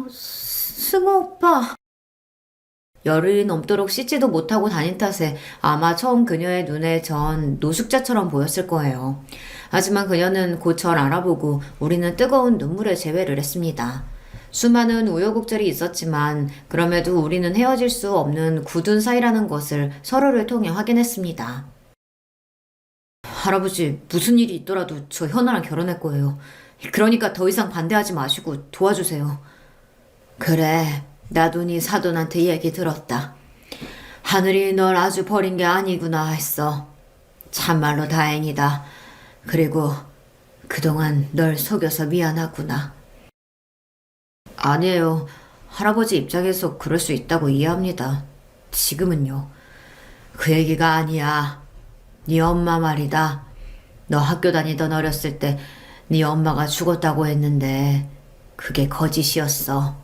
승우 오빠. 열흘이 넘도록 씻지도 못하고 다닌 탓에 아마 처음 그녀의 눈에 전 노숙자처럼 보였을 거예요. 하지만 그녀는 곧 절 알아보고 우리는 뜨거운 눈물에 재회를 했습니다. 수많은 우여곡절이 있었지만 그럼에도 우리는 헤어질 수 없는 굳은 사이라는 것을 서로를 통해 확인했습니다. 할아버지, 무슨 일이 있더라도 저 현아랑 결혼할 거예요. 그러니까 더 이상 반대하지 마시고 도와주세요. 그래, 나도 네 사돈한테 얘기 들었다. 하늘이 널 아주 버린 게 아니구나 했어. 참말로 다행이다. 그리고 그동안 널 속여서 미안하구나. 아니에요. 할아버지 입장에서 그럴 수 있다고 이해합니다. 지금은요. 그 얘기가 아니야. 네 엄마 말이다. 너 학교 다니던 어렸을 때 네 엄마가 죽었다고 했는데 그게 거짓이었어.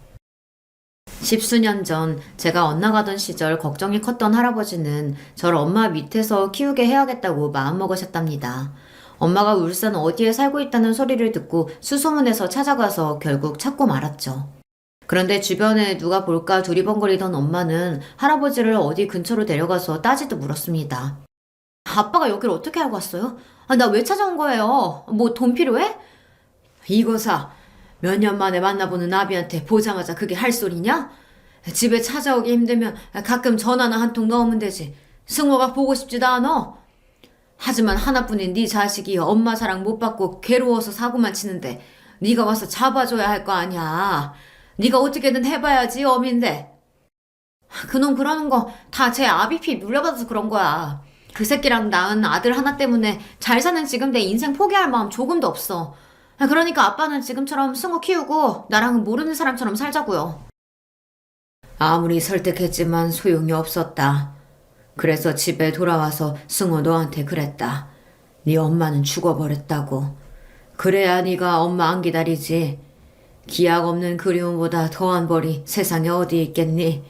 십수년 전 제가 엇나가던 시절 걱정이 컸던 할아버지는 저를 엄마 밑에서 키우게 해야겠다고 마음먹으셨답니다. 엄마가 울산 어디에 살고 있다는 소리를 듣고 수소문해서 찾아가서 결국 찾고 말았죠. 그런데 주변에 누가 볼까 두리번거리던 엄마는 할아버지를 어디 근처로 데려가서 따지듯 물었습니다. 아빠가 여기를 어떻게 알고 왔어요? 나 왜 찾아온 거예요? 뭐 돈 필요해? 이거사, 몇 년 만에 만나보는 아비한테 보자마자 그게 할 소리냐? 집에 찾아오기 힘들면 가끔 전화나 한 통 넣으면 되지. 승호가 보고 싶지도 않아. 하지만 하나뿐인 네 자식이 엄마 사랑 못 받고 괴로워서 사고만 치는데 네가 와서 잡아줘야 할 거 아니야. 네가 어떻게든 해봐야지 어민데. 그놈 그러는 거 다 제 아비피 물려받아서 그런 거야. 그 새끼랑 낳은 아들 하나 때문에 잘 사는 지금 내 인생 포기할 마음 조금도 없어. 그러니까 아빠는 지금처럼 승우 키우고 나랑은 모르는 사람처럼 살자고요. 아무리 설득했지만 소용이 없었다. 그래서 집에 돌아와서 승호 너한테 그랬다. 네 엄마는 죽어버렸다고. 그래야 네가 엄마 안 기다리지. 기약 없는 그리움보다 더한 벌이 세상에 어디 있겠니?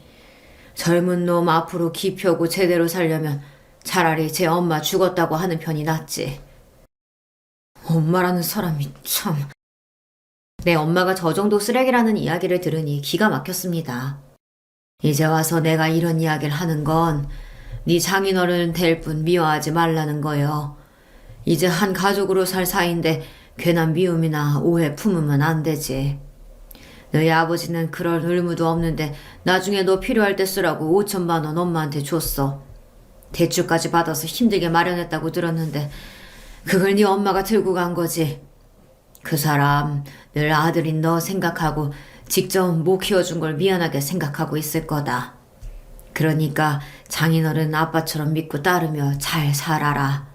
젊은 놈 앞으로 기 펴고 제대로 살려면 차라리 제 엄마 죽었다고 하는 편이 낫지. 엄마라는 사람이 참... 내 엄마가 저 정도 쓰레기라는 이야기를 들으니 기가 막혔습니다. 이제 와서 내가 이런 이야기를 하는 건 네 장인어른 될 뿐 미워하지 말라는 거요. 이제 한 가족으로 살 사이인데 괜한 미움이나 오해 품으면 안 되지. 너희 아버지는 그럴 의무도 없는데 나중에 너 필요할 때 쓰라고 5천만 원 엄마한테 줬어. 대출까지 받아서 힘들게 마련했다고 들었는데 그걸 네 엄마가 들고 간 거지. 그 사람 늘 아들인 너 생각하고 직접 못 키워준 걸 미안하게 생각하고 있을 거다. 그러니까 장인어른 아빠처럼 믿고 따르며 잘 살아라.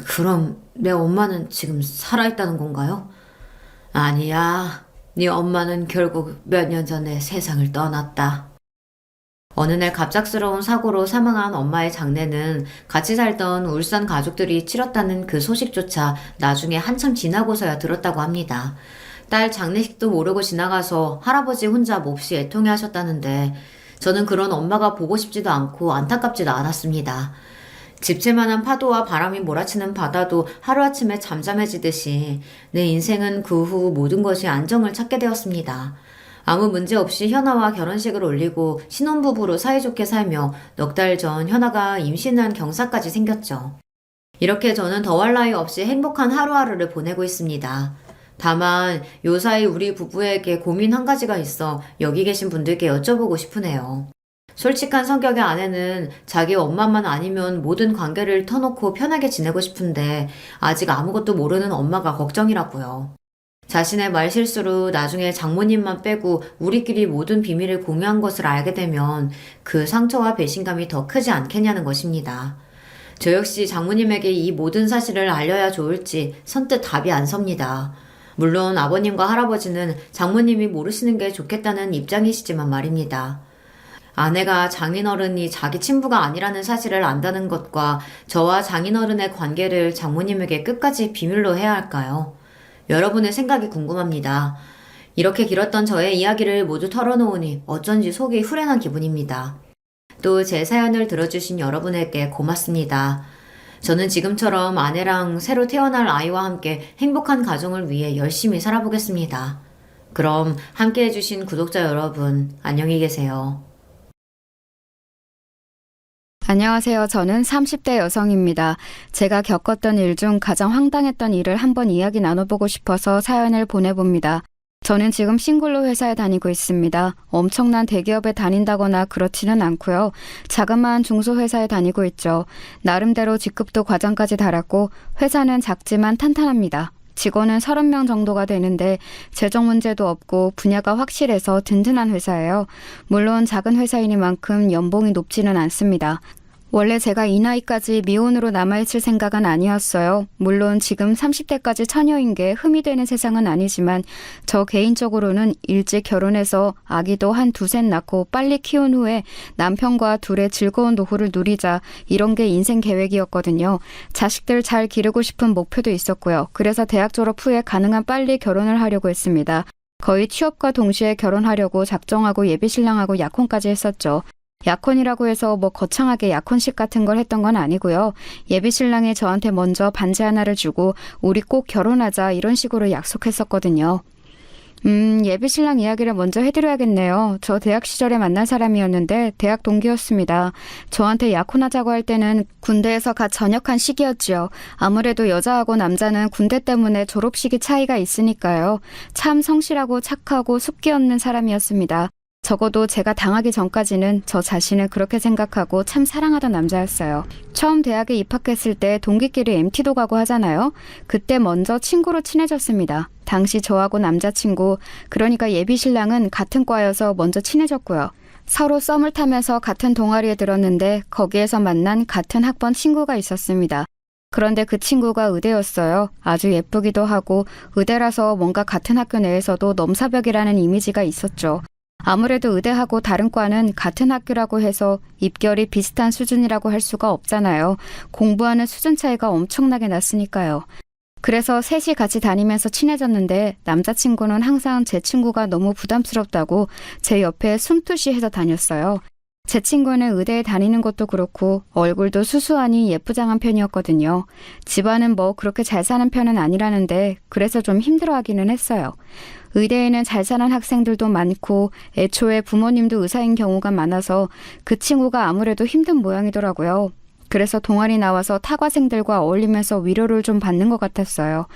그럼 내 엄마는 지금 살아있다는 건가요? 아니야. 네 엄마는 결국 몇 년 전에 세상을 떠났다. 어느 날 갑작스러운 사고로 사망한 엄마의 장례는 같이 살던 울산 가족들이 치렀다는 그 소식조차 나중에 한참 지나고서야 들었다고 합니다. 딸 장례식도 모르고 지나가서 할아버지 혼자 몹시 애통해 하셨다는데 저는 그런 엄마가 보고 싶지도 않고 안타깝지도 않았습니다. 집채만한 파도와 바람이 몰아치는 바다도 하루아침에 잠잠해지듯이 내 인생은 그 후 모든 것이 안정을 찾게 되었습니다. 아무 문제 없이 현아와 결혼식을 올리고 신혼부부로 사이좋게 살며 넉 달 전 현아가 임신한 경사까지 생겼죠. 이렇게 저는 더할 나위 없이 행복한 하루하루를 보내고 있습니다. 다만 요사이 우리 부부에게 고민 한 가지가 있어 여기 계신 분들께 여쭤보고 싶으네요. 솔직한 성격의 아내는 자기 엄마만 아니면 모든 관계를 터놓고 편하게 지내고 싶은데 아직 아무것도 모르는 엄마가 걱정이라고요. 자신의 말실수로 나중에 장모님만 빼고 우리끼리 모든 비밀을 공유한 것을 알게 되면 그 상처와 배신감이 더 크지 않겠냐는 것입니다. 저 역시 장모님에게 이 모든 사실을 알려야 좋을지 선뜻 답이 안 섭니다. 물론 아버님과 할아버지는 장모님이 모르시는 게 좋겠다는 입장이시지만 말입니다. 아내가 장인어른이 자기 친부가 아니라는 사실을 안다는 것과 저와 장인어른의 관계를 장모님에게 끝까지 비밀로 해야 할까요? 여러분의 생각이 궁금합니다. 이렇게 길었던 저의 이야기를 모두 털어놓으니 어쩐지 속이 후련한 기분입니다. 또 제 사연을 들어주신 여러분에게 고맙습니다. 저는 지금처럼 아내랑 새로 태어날 아이와 함께 행복한 가정을 위해 열심히 살아보겠습니다. 그럼 함께 해주신 구독자 여러분, 안녕히 계세요. 안녕하세요. 저는 30대 여성입니다. 제가 겪었던 일 중 가장 황당했던 일을 한번 이야기 나눠보고 싶어서 사연을 보내봅니다. 저는 지금 싱글로 회사에 다니고 있습니다. 엄청난 대기업에 다닌다거나 그렇지는 않고요. 자그마한 중소회사에 다니고 있죠. 나름대로 직급도 과장까지 달았고 회사는 작지만 탄탄합니다. 직원은 30명 정도가 되는데 재정 문제도 없고 분야가 확실해서 든든한 회사예요. 물론 작은 회사이니만큼 연봉이 높지는 않습니다. 원래 제가 이 나이까지 미혼으로 남아있을 생각은 아니었어요. 물론 지금 30대까지 처녀인 게 흠이 되는 세상은 아니지만 저 개인적으로는 일찍 결혼해서 아기도 한 두셋 낳고 빨리 키운 후에 남편과 둘의 즐거운 노후를 누리자 이런 게 인생 계획이었거든요. 자식들 잘 기르고 싶은 목표도 있었고요. 그래서 대학 졸업 후에 가능한 빨리 결혼을 하려고 했습니다. 거의 취업과 동시에 결혼하려고 작정하고 예비신랑하고 약혼까지 했었죠. 약혼이라고 해서 뭐 거창하게 약혼식 같은 걸 했던 건 아니고요. 예비신랑이 저한테 먼저 반지 하나를 주고 우리 꼭 결혼하자 이런 식으로 약속했었거든요. 예비신랑 이야기를 먼저 해드려야겠네요. 저 대학 시절에 만난 사람이었는데 대학 동기였습니다. 저한테 약혼하자고 할 때는 군대에서 갓 전역한 시기였지요. 아무래도 여자하고 남자는 군대 때문에 졸업식이 차이가 있으니까요. 참 성실하고 착하고 습기 없는 사람이었습니다. 적어도 제가 당하기 전까지는 저 자신을 그렇게 생각하고 참 사랑하던 남자였어요. 처음 대학에 입학했을 때 동기끼리 MT도 가고 하잖아요. 그때 먼저 친구로 친해졌습니다. 당시 저하고 남자친구, 그러니까 예비신랑은 같은 과여서 먼저 친해졌고요. 서로 썸을 타면서 같은 동아리에 들었는데 거기에서 만난 같은 학번 친구가 있었습니다. 그런데 그 친구가 의대였어요. 아주 예쁘기도 하고 의대라서 뭔가 같은 학교 내에서도 넘사벽이라는 이미지가 있었죠. 아무래도 의대하고 다른 과는 같은 학교라고 해서 입결이 비슷한 수준이라고 할 수가 없잖아요. 공부하는 수준 차이가 엄청나게 났으니까요. 그래서 셋이 같이 다니면서 친해졌는데 남자친구는 항상 제 친구가 너무 부담스럽다고 제 옆에 숨투시 해서 다녔어요. 제 친구는 의대에 다니는 것도 그렇고 얼굴도 수수하니 예쁘장한 편이었거든요. 집안은 뭐 그렇게 잘 사는 편은 아니라는데 그래서 좀 힘들어하기는 했어요. 의대에는 잘 사는 학생들도 많고 애초에 부모님도 의사인 경우가 많아서 그 친구가 아무래도 힘든 모양이더라고요. 그래서 동아리 나와서 타과생들과 어울리면서 위로를 좀 받는 것 같았어요.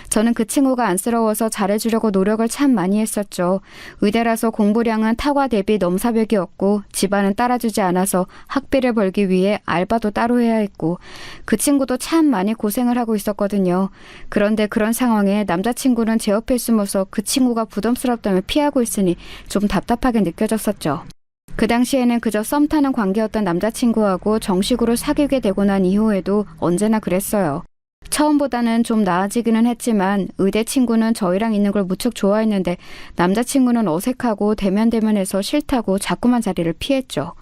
저는 그 친구가 안쓰러워서 잘해주려고 노력을 참 많이 했었죠. 의대라서 공부량은 타과 대비 넘사벽이었고 집안은 따라주지 않아서 학비를 벌기 위해 알바도 따로 해야 했고 그 친구도 참 많이 고생을 하고 있었거든요. 그런데 그런 상황에 남자친구는 제 옆에 숨어서 그 친구가 부담스럽다며 피하고 있으니 좀 답답하게 느껴졌었죠. 그 당시에는 그저 썸 타는 관계였던 남자친구하고 정식으로 사귀게 되고 난 이후에도 언제나 그랬어요. 처음보다는 좀 나아지기는 했지만 의대 친구는 저희랑 있는 걸 무척 좋아했는데 남자친구는 어색하고 대면대면해서 싫다고 자꾸만 자리를 피했죠.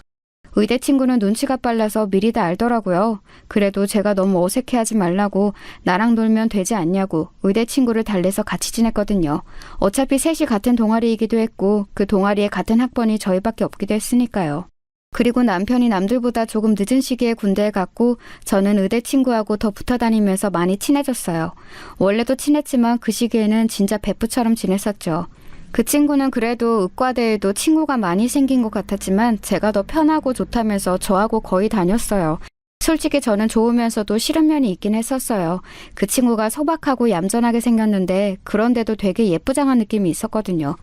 의대 친구는 눈치가 빨라서 미리 다 알더라고요. 그래도 제가 너무 어색해하지 말라고 나랑 놀면 되지 않냐고 의대 친구를 달래서 같이 지냈거든요. 어차피 셋이 같은 동아리이기도 했고 그 동아리에 같은 학번이 저희밖에 없기도 했으니까요. 그리고 남편이 남들보다 조금 늦은 시기에 군대에 갔고 저는 의대 친구하고 더 붙어 다니면서 많이 친해졌어요. 원래도 친했지만 그 시기에는 진짜 베프처럼 지냈었죠. 그 친구는 그래도 의과대에도 친구가 많이 생긴 것 같았지만 제가 더 편하고 좋다면서 저하고 거의 다녔어요. 솔직히 저는 좋으면서도 싫은 면이 있긴 했었어요. 그 친구가 소박하고 얌전하게 생겼는데 그런데도 되게 예쁘장한 느낌이 있었거든요.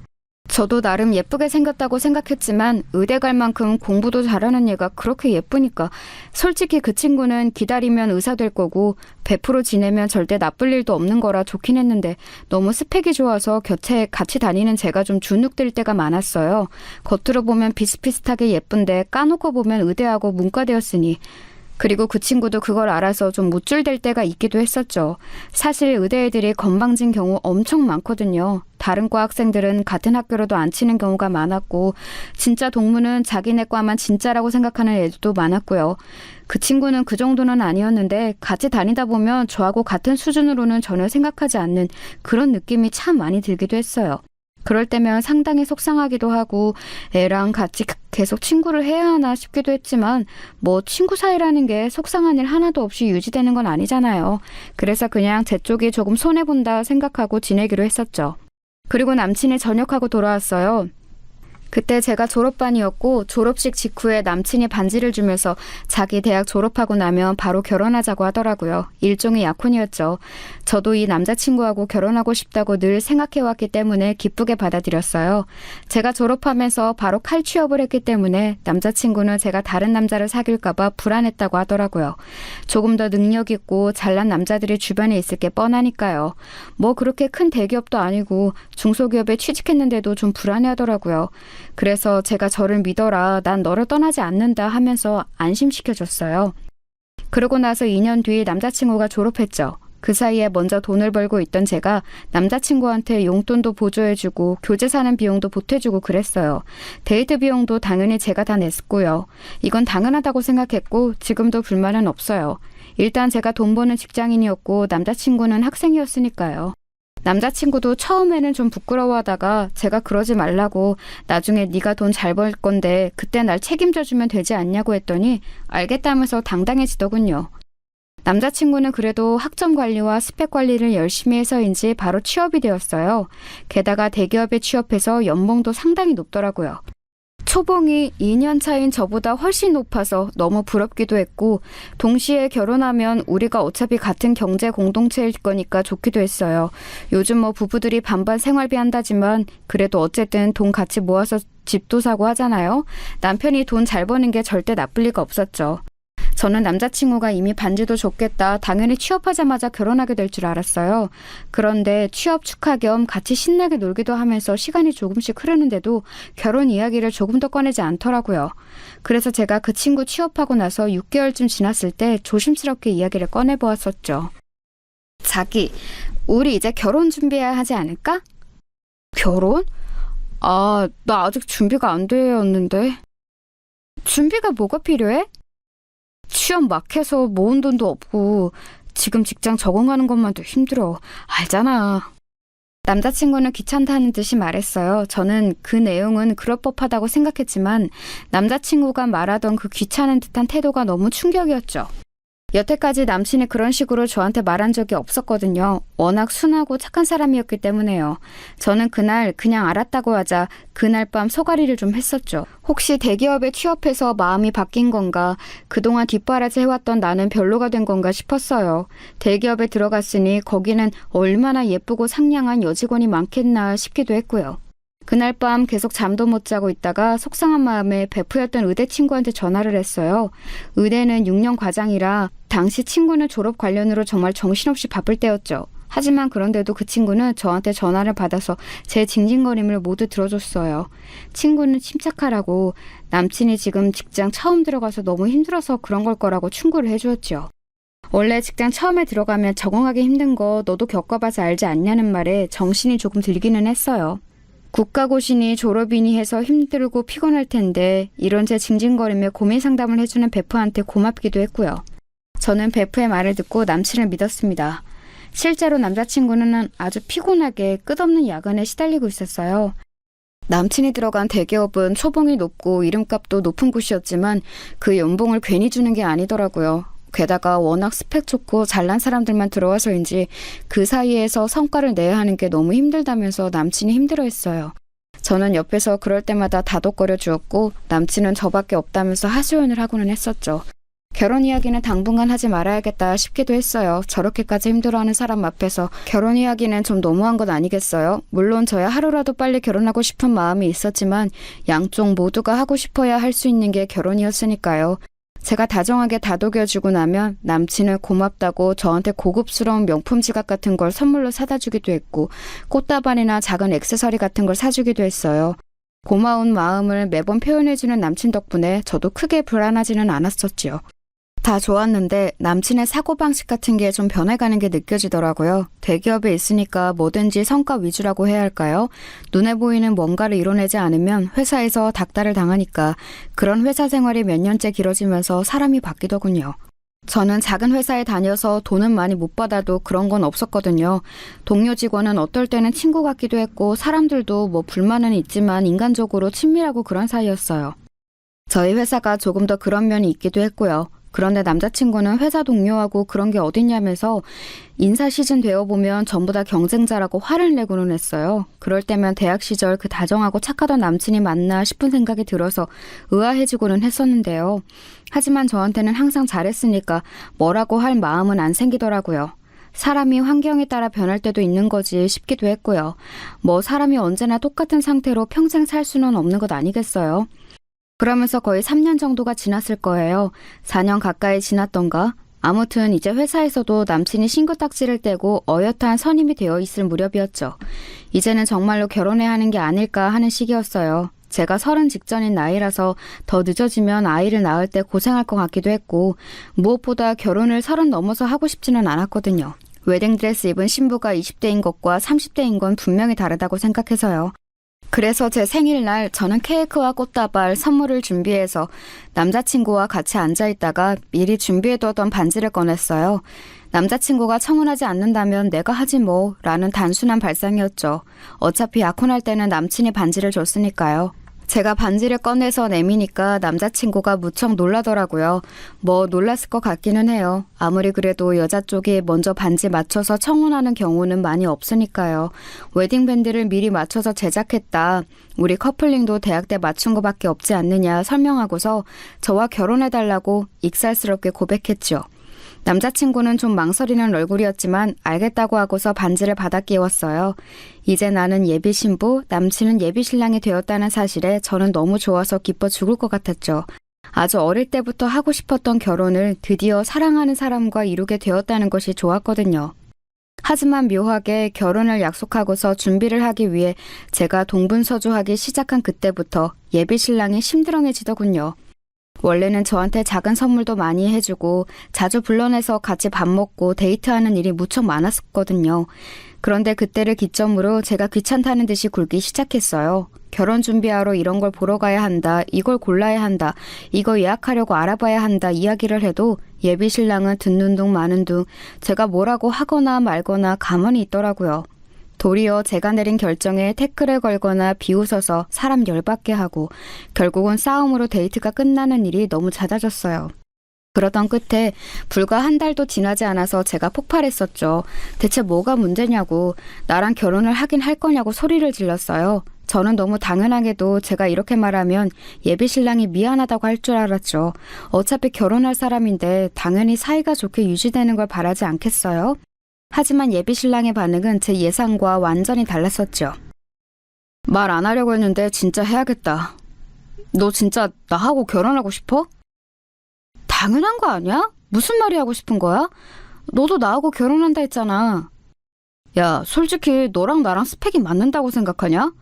저도 나름 예쁘게 생겼다고 생각했지만 의대 갈 만큼 공부도 잘하는 얘가 그렇게 예쁘니까 솔직히 그 친구는 기다리면 의사 될 거고 100% 지내면 절대 나쁠 일도 없는 거라 좋긴 했는데 너무 스펙이 좋아서 곁에 같이 다니는 제가 좀 주눅들 때가 많았어요. 겉으로 보면 비슷비슷하게 예쁜데 까놓고 보면 의대하고 문과대였으니 그리고 그 친구도 그걸 알아서 좀 무줄될 때가 있기도 했었죠. 사실 의대 애들이 건방진 경우 엄청 많거든요. 다른 과 학생들은 같은 학교로도 안 치는 경우가 많았고 진짜 동무는 자기네 과만 진짜라고 생각하는 애들도 많았고요. 그 친구는 그 정도는 아니었는데 같이 다니다 보면 저하고 같은 수준으로는 전혀 생각하지 않는 그런 느낌이 참 많이 들기도 했어요. 그럴 때면 상당히 속상하기도 하고 애랑 같이 계속 친구를 해야 하나 싶기도 했지만 뭐 친구 사이라는 게 속상한 일 하나도 없이 유지되는 건 아니잖아요. 그래서 그냥 제 쪽이 조금 손해본다 생각하고 지내기로 했었죠. 그리고 남친이 전역하고 돌아왔어요. 그때 제가 졸업반이었고 졸업식 직후에 남친이 반지를 주면서 자기 대학 졸업하고 나면 바로 결혼하자고 하더라고요. 일종의 약혼이었죠. 저도 이 남자친구하고 결혼하고 싶다고 늘 생각해왔기 때문에 기쁘게 받아들였어요. 제가 졸업하면서 바로 칼취업을 했기 때문에 남자친구는 제가 다른 남자를 사귈까봐 불안했다고 하더라고요. 조금 더 능력 있고 잘난 남자들이 주변에 있을 게 뻔하니까요. 뭐 그렇게 큰 대기업도 아니고 중소기업에 취직했는데도 좀 불안해하더라고요. 그래서 제가 저를 믿어라, 난 너를 떠나지 않는다 하면서 안심시켜줬어요. 그러고 나서 2년 뒤 남자친구가 졸업했죠. 그 사이에 먼저 돈을 벌고 있던 제가 남자친구한테 용돈도 보조해주고 교재 사는 비용도 보태주고 그랬어요. 데이트 비용도 당연히 제가 다 냈고요. 이건 당연하다고 생각했고 지금도 불만은 없어요. 일단 제가 돈 버는 직장인이었고 남자친구는 학생이었으니까요. 남자친구도 처음에는 좀 부끄러워하다가 제가 그러지 말라고 나중에 네가 돈 잘 벌 건데 그때 날 책임져주면 되지 않냐고 했더니 알겠다면서 당당해지더군요. 남자친구는 그래도 학점 관리와 스펙 관리를 열심히 해서인지 바로 취업이 되었어요. 게다가 대기업에 취업해서 연봉도 상당히 높더라고요. 초봉이 2년 차인 저보다 훨씬 높아서 너무 부럽기도 했고 동시에 결혼하면 우리가 어차피 같은 경제 공동체일 거니까 좋기도 했어요. 요즘 뭐 부부들이 반반 생활비 한다지만 그래도 어쨌든 돈 같이 모아서 집도 사고 하잖아요. 남편이 돈 잘 버는 게 절대 나쁠 리가 없었죠. 저는 남자친구가 이미 반지도 줬겠다. 당연히 취업하자마자 결혼하게 될 줄 알았어요. 그런데 취업 축하 겸 같이 신나게 놀기도 하면서 시간이 조금씩 흐르는데도 결혼 이야기를 조금 더 꺼내지 않더라고요. 그래서 제가 그 친구 취업하고 나서 6개월쯤 지났을 때 조심스럽게 이야기를 꺼내보았었죠. 자기, 우리 이제 결혼 준비해야 하지 않을까? 결혼? 아, 나 아직 준비가 안 되었는데. 준비가 뭐가 필요해? 취업 막 해서 모은 돈도 없고 지금 직장 적응하는 것만도 힘들어. 알잖아. 남자친구는 귀찮다는 듯이 말했어요. 저는 그 내용은 그럴 법하다고 생각했지만 남자친구가 말하던 그 귀찮은 듯한 태도가 너무 충격이었죠. 여태까지 남친이 그런 식으로 저한테 말한 적이 없었거든요. 워낙 순하고 착한 사람이었기 때문에요. 저는 그날 그냥 알았다고 하자 그날 밤 소가리를 좀 했었죠. 혹시 대기업에 취업해서 마음이 바뀐 건가? 그동안 뒷바라지 해왔던 나는 별로가 된 건가 싶었어요. 대기업에 들어갔으니 거기는 얼마나 예쁘고 상냥한 여직원이 많겠나 싶기도 했고요. 그날 밤 계속 잠도 못 자고 있다가 속상한 마음에 베프였던 의대 친구한테 전화를 했어요. 의대는 6년 과장이라 당시 친구는 졸업 관련으로 정말 정신없이 바쁠 때였죠. 하지만 그런데도 그 친구는 저한테 전화를 받아서 제 징징거림을 모두 들어줬어요. 친구는 침착하라고 남친이 지금 직장 처음 들어가서 너무 힘들어서 그런 걸 거라고 충고를 해주었죠. 원래 직장 처음에 들어가면 적응하기 힘든 거 너도 겪어봐서 알지 않냐는 말에 정신이 조금 들기는 했어요. 국가고시니 졸업이니 해서 힘들고 피곤할 텐데 이런 제 징징거리며 고민 상담을 해주는 베프한테 고맙기도 했고요. 저는 베프의 말을 듣고 남친을 믿었습니다. 실제로 남자친구는 아주 피곤하게 끝없는 야근에 시달리고 있었어요. 남친이 들어간 대기업은 초봉이 높고 이름값도 높은 곳이었지만 그 연봉을 괜히 주는 게 아니더라고요. 게다가 워낙 스펙 좋고 잘난 사람들만 들어와서인지 그 사이에서 성과를 내야 하는 게 너무 힘들다면서 남친이 힘들어했어요. 저는 옆에서 그럴 때마다 다독거려 주었고 남친은 저밖에 없다면서 하소연을 하고는 했었죠. 결혼 이야기는 당분간 하지 말아야겠다 싶기도 했어요. 저렇게까지 힘들어하는 사람 앞에서 결혼 이야기는 좀 너무한 것 아니겠어요? 물론 저야 하루라도 빨리 결혼하고 싶은 마음이 있었지만 양쪽 모두가 하고 싶어야 할 수 있는 게 결혼이었으니까요. 제가 다정하게 다독여주고 나면 남친은 고맙다고 저한테 고급스러운 명품 지갑 같은 걸 선물로 사다 주기도 했고 꽃다발이나 작은 액세서리 같은 걸 사주기도 했어요. 고마운 마음을 매번 표현해주는 남친 덕분에 저도 크게 불안하지는 않았었지요. 다 좋았는데 남친의 사고방식 같은 게 좀 변해가는 게 느껴지더라고요. 대기업에 있으니까 뭐든지 성과 위주라고 해야 할까요? 눈에 보이는 뭔가를 이뤄내지 않으면 회사에서 닥달을 당하니까 그런 회사 생활이 몇 년째 길어지면서 사람이 바뀌더군요. 저는 작은 회사에 다녀서 돈은 많이 못 받아도 그런 건 없었거든요. 동료 직원은 어떨 때는 친구 같기도 했고 사람들도 뭐 불만은 있지만 인간적으로 친밀하고 그런 사이였어요. 저희 회사가 조금 더 그런 면이 있기도 했고요. 그런데 남자친구는 회사 동료하고 그런 게 어딨냐면서 인사 시즌 되어보면 전부 다 경쟁자라고 화를 내고는 했어요. 그럴 때면 대학 시절 그 다정하고 착하던 남친이 맞나 싶은 생각이 들어서 의아해지고는 했었는데요. 하지만 저한테는 항상 잘했으니까 뭐라고 할 마음은 안 생기더라고요. 사람이 환경에 따라 변할 때도 있는 거지 싶기도 했고요. 뭐 사람이 언제나 똑같은 상태로 평생 살 수는 없는 것 아니겠어요? 그러면서 거의 3년 정도가 지났을 거예요. 4년 가까이 지났던가? 아무튼 이제 회사에서도 남친이 신고딱지를 떼고 어엿한 선임이 되어 있을 무렵이었죠. 이제는 정말로 결혼해야 하는 게 아닐까 하는 시기였어요. 제가 30 직전인 나이라서 더 늦어지면 아이를 낳을 때 고생할 것 같기도 했고 무엇보다 결혼을 30 넘어서 하고 싶지는 않았거든요. 웨딩드레스 입은 신부가 20대인 것과 30대인 건 분명히 다르다고 생각해서요. 그래서 제 생일날 저는 케이크와 꽃다발, 선물을 준비해서 남자친구와 같이 앉아있다가 미리 준비해두었던 반지를 꺼냈어요. 남자친구가 청혼하지 않는다면 내가 하지 뭐 라는 단순한 발상이었죠. 어차피 약혼할 때는 남친이 반지를 줬으니까요. 제가 반지를 꺼내서 내미니까 남자친구가 무척 놀라더라고요. 뭐 놀랐을 것 같기는 해요. 아무리 그래도 여자 쪽이 먼저 반지 맞춰서 청혼하는 경우는 많이 없으니까요. 웨딩밴드를 미리 맞춰서 제작했다. 우리 커플링도 대학 때 맞춘 거밖에 없지 않느냐 설명하고서 저와 결혼해달라고 익살스럽게 고백했죠. 남자친구는 좀 망설이는 얼굴이었지만 알겠다고 하고서 반지를 받아 끼웠어요. 이제 나는 예비 신부, 남친은 예비 신랑이 되었다는 사실에 저는 너무 좋아서 기뻐 죽을 것 같았죠. 아주 어릴 때부터 하고 싶었던 결혼을 드디어 사랑하는 사람과 이루게 되었다는 것이 좋았거든요. 하지만 묘하게 결혼을 약속하고서 준비를 하기 위해 제가 동분서주하기 시작한 그때부터 예비 신랑이 심드렁해지더군요. 원래는 저한테 작은 선물도 많이 해주고 자주 불러내서 같이 밥 먹고 데이트하는 일이 무척 많았었거든요. 그런데 그때를 기점으로 제가 귀찮다는 듯이 굴기 시작했어요. 결혼 준비하러 이런 걸 보러 가야 한다, 이걸 골라야 한다, 이거 예약하려고 알아봐야 한다 이야기를 해도 예비 신랑은 듣는 둥 마는 둥 제가 뭐라고 하거나 말거나 가만히 있더라고요. 도리어 제가 내린 결정에 태클을 걸거나 비웃어서 사람 열받게 하고 결국은 싸움으로 데이트가 끝나는 일이 너무 잦아졌어요. 그러던 끝에 불과 한 달도 지나지 않아서 제가 폭발했었죠. 대체 뭐가 문제냐고, 나랑 결혼을 하긴 할 거냐고 소리를 질렀어요. 저는 너무 당연하게도 제가 이렇게 말하면 예비 신랑이 미안하다고 할 줄 알았죠. 어차피 결혼할 사람인데 당연히 사이가 좋게 유지되는 걸 바라지 않겠어요? 하지만 예비 신랑의 반응은 제 예상과 완전히 달랐었죠. 말 안 하려고 했는데 진짜 해야겠다. 너 진짜 나하고 결혼하고 싶어? 당연한 거 아니야? 무슨 말이 하고 싶은 거야? 너도 나하고 결혼한다 했잖아. 야, 솔직히 너랑 나랑 스펙이 맞는다고 생각하냐?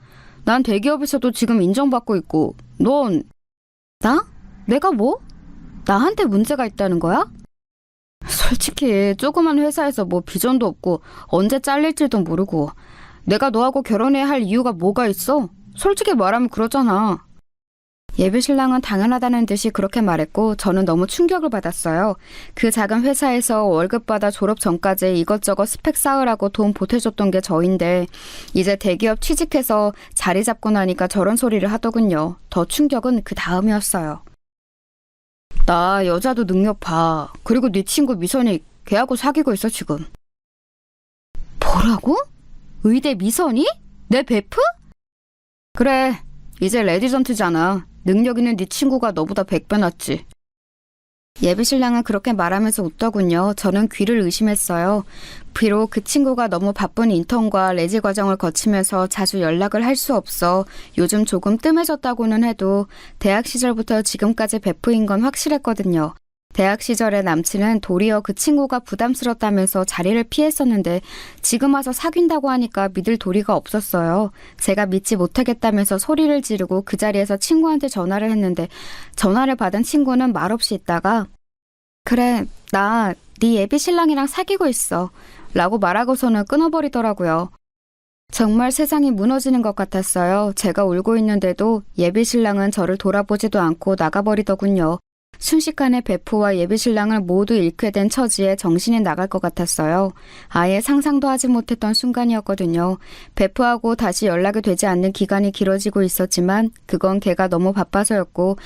난 대기업에서도 지금 인정받고 있고, 넌... 나? 내가 뭐? 나한테 문제가 있다는 거야? 솔직히 조그만 회사에서 뭐 비전도 없고 언제 잘릴지도 모르고 내가 너하고 결혼해야 할 이유가 뭐가 있어? 솔직히 말하면 그러잖아. 예비 신랑은 당연하다는 듯이 그렇게 말했고 저는 너무 충격을 받았어요. 그 작은 회사에서 월급 받아 졸업 전까지 이것저것 스펙 쌓으라고 돈 보태줬던 게 저인데 이제 대기업 취직해서 자리 잡고 나니까 저런 소리를 하더군요. 더 충격은 그 다음이었어요. 나 여자도 능력 봐. 그리고 네 친구 미선이 걔하고 사귀고 있어 지금. 뭐라고? 의대 미선이? 내 베프? 그래, 이제 레디전트잖아. 능력 있는 네 친구가 너보다 100배 낫지. 예비 신랑은 그렇게 말하면서 웃더군요. 저는 귀를 의심했어요. 비록 그 친구가 너무 바쁜 인턴과 레지 과정을 거치면서 자주 연락을 할 수 없어 요즘 조금 뜸해졌다고는 해도 대학 시절부터 지금까지 베프인 건 확실했거든요. 대학 시절에 남친은 도리어 그 친구가 부담스럽다면서 자리를 피했었는데 지금 와서 사귄다고 하니까 믿을 도리가 없었어요. 제가 믿지 못하겠다면서 소리를 지르고 그 자리에서 친구한테 전화를 했는데 전화를 받은 친구는 말없이 있다가 그래, 나 네 예비 신랑이랑 사귀고 있어 라고 말하고서는 끊어버리더라고요. 정말 세상이 무너지는 것 같았어요. 제가 울고 있는데도 예비 신랑은 저를 돌아보지도 않고 나가버리더군요. 순식간에 베프와 예비 신랑을 모두 잃게 된 처지에 정신이 나갈 것 같았어요. 아예 상상도 하지 못했던 순간이었거든요. 베프하고 다시 연락이 되지 않는 기간이 길어지고 있었지만 그건 걔가 너무 바빠서였고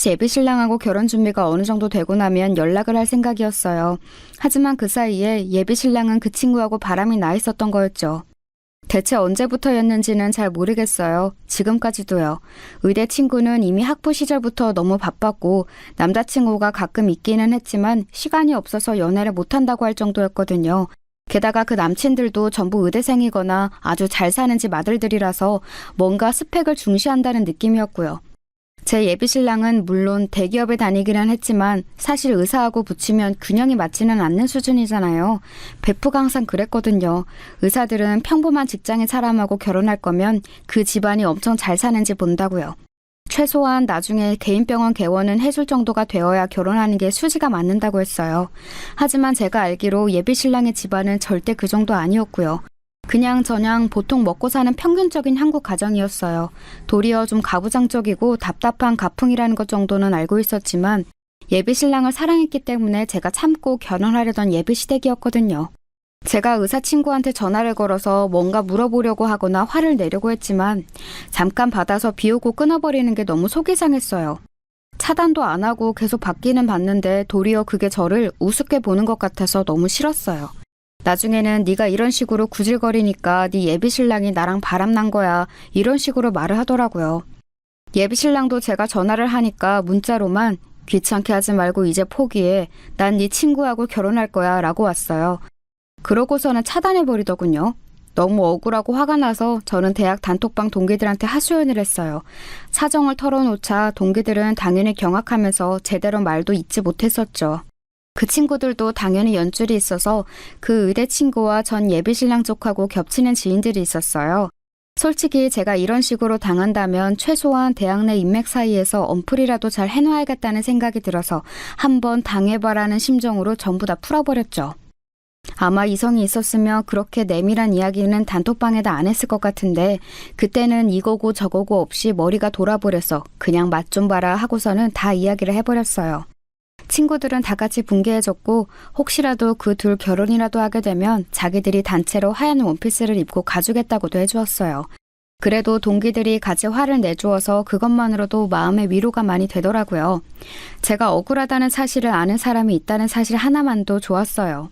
예비 신랑하고 결혼 준비가 어느 정도 되고 나면 연락을 할 생각이었어요. 하지만 그 사이에 예비 신랑은 그 친구하고 바람이 나 있었던 거였죠. 대체 언제부터였는지는 잘 모르겠어요. 지금까지도요. 의대 친구는 이미 학부 시절부터 너무 바빴고 남자친구가 가끔 있기는 했지만 시간이 없어서 연애를 못한다고 할 정도였거든요. 게다가 그 남친들도 전부 의대생이거나 아주 잘 사는 집 아들들이라서 뭔가 스펙을 중시한다는 느낌이었고요. 제 예비 신랑은 물론 대기업에 다니기는 했지만 사실 의사하고 붙이면 균형이 맞지는 않는 수준이잖아요. 베프가 항상 그랬거든요. 의사들은 평범한 직장인 사람하고 결혼할 거면 그 집안이 엄청 잘 사는지 본다고요. 최소한 나중에 개인병원 개원은 해줄 정도가 되어야 결혼하는 게 수지가 맞는다고 했어요. 하지만 제가 알기로 예비 신랑의 집안은 절대 그 정도 아니었고요. 그냥 저냥 보통 먹고 사는 평균적인 한국 가정이었어요. 도리어 좀 가부장적이고 답답한 가풍이라는 것 정도는 알고 있었지만 예비 신랑을 사랑했기 때문에 제가 참고 결혼하려던 예비 시댁이었거든요. 제가 의사 친구한테 전화를 걸어서 뭔가 물어보려고 하거나 화를 내려고 했지만 잠깐 받아서 비우고 끊어버리는 게 너무 속이 상했어요. 차단도 안 하고 계속 받기는 받는데 도리어 그게 저를 우습게 보는 것 같아서 너무 싫었어요. 나중에는 네가 이런 식으로 구질거리니까 네 예비 신랑이 나랑 바람난 거야 이런 식으로 말을 하더라고요. 예비 신랑도 제가 전화를 하니까 문자로만 귀찮게 하지 말고 이제 포기해. 난 네 친구하고 결혼할 거야 라고 왔어요. 그러고서는 차단해버리더군요. 너무 억울하고 화가 나서 저는 대학 단톡방 동기들한테 하소연을 했어요. 사정을 털어놓자 동기들은 당연히 경악하면서 제대로 말도 잇지 못했었죠. 그 친구들도 당연히 연줄이 있어서 그 의대 친구와 전 예비 신랑 쪽하고 겹치는 지인들이 있었어요. 솔직히 제가 이런 식으로 당한다면 최소한 대학 내 인맥 사이에서 언플이라도 잘 해놔야겠다는 생각이 들어서 한번 당해봐라는 심정으로 전부 다 풀어버렸죠. 아마 이성이 있었으면 그렇게 내밀한 이야기는 단톡방에다 안 했을 것 같은데 그때는 이거고 저거고 없이 머리가 돌아버려서 그냥 맛 좀 봐라 하고서는 다 이야기를 해버렸어요. 친구들은 다 같이 붕괴해졌고 혹시라도 그 둘 결혼이라도 하게 되면 자기들이 단체로 하얀 원피스를 입고 가주겠다고도 해주었어요. 그래도 동기들이 같이 화를 내주어서 그것만으로도 마음의 위로가 많이 되더라고요. 제가 억울하다는 사실을 아는 사람이 있다는 사실 하나만도 좋았어요.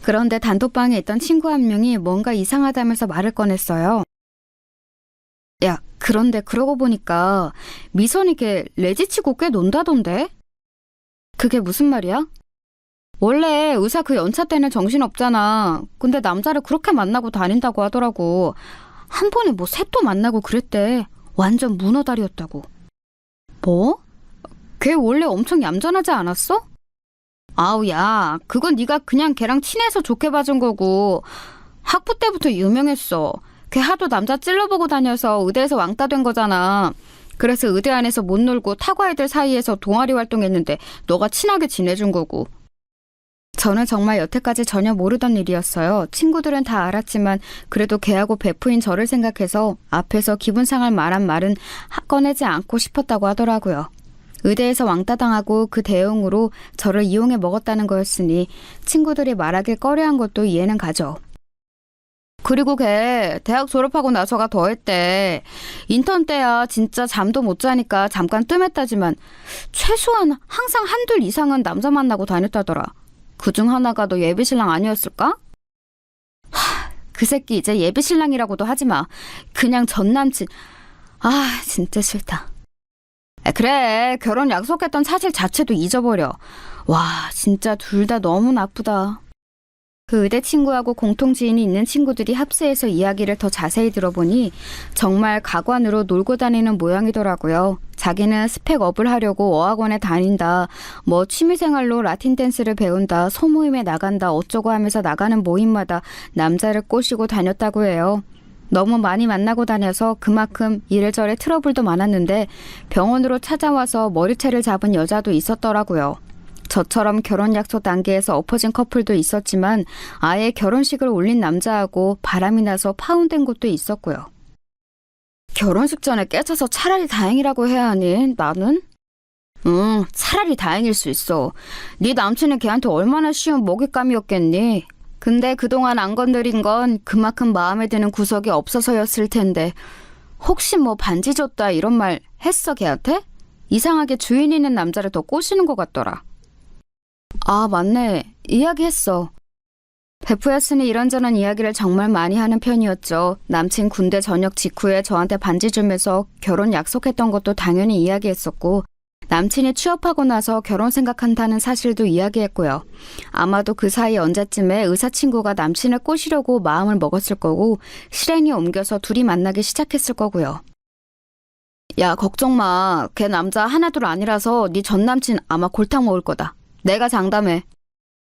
그런데 단톡방에 있던 친구 한 명이 뭔가 이상하다면서 말을 꺼냈어요. 야, 그런데 그러고 보니까 미선이 걔 레지치고 꽤 논다던데? 그게 무슨 말이야? 원래 의사 그 연차 때는 정신없잖아. 근데 남자를 그렇게 만나고 다닌다고 하더라고. 한 번에 뭐 셋도 만나고 그랬대. 완전 문어다리였다고. 뭐? 걔 원래 엄청 얌전하지 않았어? 아우 야, 그건 네가 그냥 걔랑 친해서 좋게 봐준 거고 학부 때부터 유명했어. 걔 하도 남자 찔러보고 다녀서 의대에서 왕따 된 거잖아. 그래서 의대 안에서 못 놀고 타과 애들 사이에서 동아리 활동했는데 너가 친하게 지내준 거고. 저는 정말 여태까지 전혀 모르던 일이었어요. 친구들은 다 알았지만 그래도 걔하고 베프인 저를 생각해서 앞에서 기분 상할 말한 말은 꺼내지 않고 싶었다고 하더라고요. 의대에서 왕따 당하고 그 대응으로 저를 이용해 먹었다는 거였으니 친구들이 말하길 꺼려한 것도 이해는 가죠. 그리고 걔 대학 졸업하고 나서가 더했대. 인턴 때야 진짜 잠도 못 자니까 잠깐 뜸했다지만 최소한 항상 한둘 이상은 남자 만나고 다녔다더라. 그중 하나가 너 예비신랑 아니었을까? 그 새끼 이제 예비신랑이라고도 하지 마. 그냥 전남친. 아, 진짜 싫다. 그래, 결혼 약속했던 사실 자체도 잊어버려. 와, 진짜 둘 다 너무 나쁘다. 그 의대 친구하고 공통 지인이 있는 친구들이 합세해서 이야기를 더 자세히 들어보니 정말 가관으로 놀고 다니는 모양이더라고요. 자기는 스펙업을 하려고 어학원에 다닌다, 뭐 취미생활로 라틴 댄스를 배운다, 소모임에 나간다 어쩌고 하면서 나가는 모임마다 남자를 꼬시고 다녔다고 해요. 너무 많이 만나고 다녀서 그만큼 이래저래 트러블도 많았는데 병원으로 찾아와서 머리채를 잡은 여자도 있었더라고요. 저처럼 결혼 약속 단계에서 엎어진 커플도 있었지만 아예 결혼식을 올린 남자하고 바람이 나서 파혼된 곳도 있었고요. 결혼식 전에 깨쳐서 차라리 다행이라고 해야 하니 나는? 차라리 다행일 수 있어. 네 남친은 걔한테 얼마나 쉬운 먹잇감이었겠니? 근데 그동안 안 건드린 건 그만큼 마음에 드는 구석이 없어서였을 텐데 혹시 뭐 반지 줬다 이런 말 했어 걔한테? 이상하게 주인 있는 남자를 더 꼬시는 것 같더라. 아, 맞네. 이야기했어. 베프였으니 이런저런 이야기를 정말 많이 하는 편이었죠. 남친 군대 전역 직후에 저한테 반지 주면서 결혼 약속했던 것도 당연히 이야기했었고 남친이 취업하고 나서 결혼 생각한다는 사실도 이야기했고요. 아마도 그 사이 언제쯤에 의사 친구가 남친을 꼬시려고 마음을 먹었을 거고 실행이 옮겨서 둘이 만나기 시작했을 거고요. 야, 걱정 마. 걔 남자 하나둘 아니라서 네 전남친 아마 골탕 먹을 거다. 내가 장담해.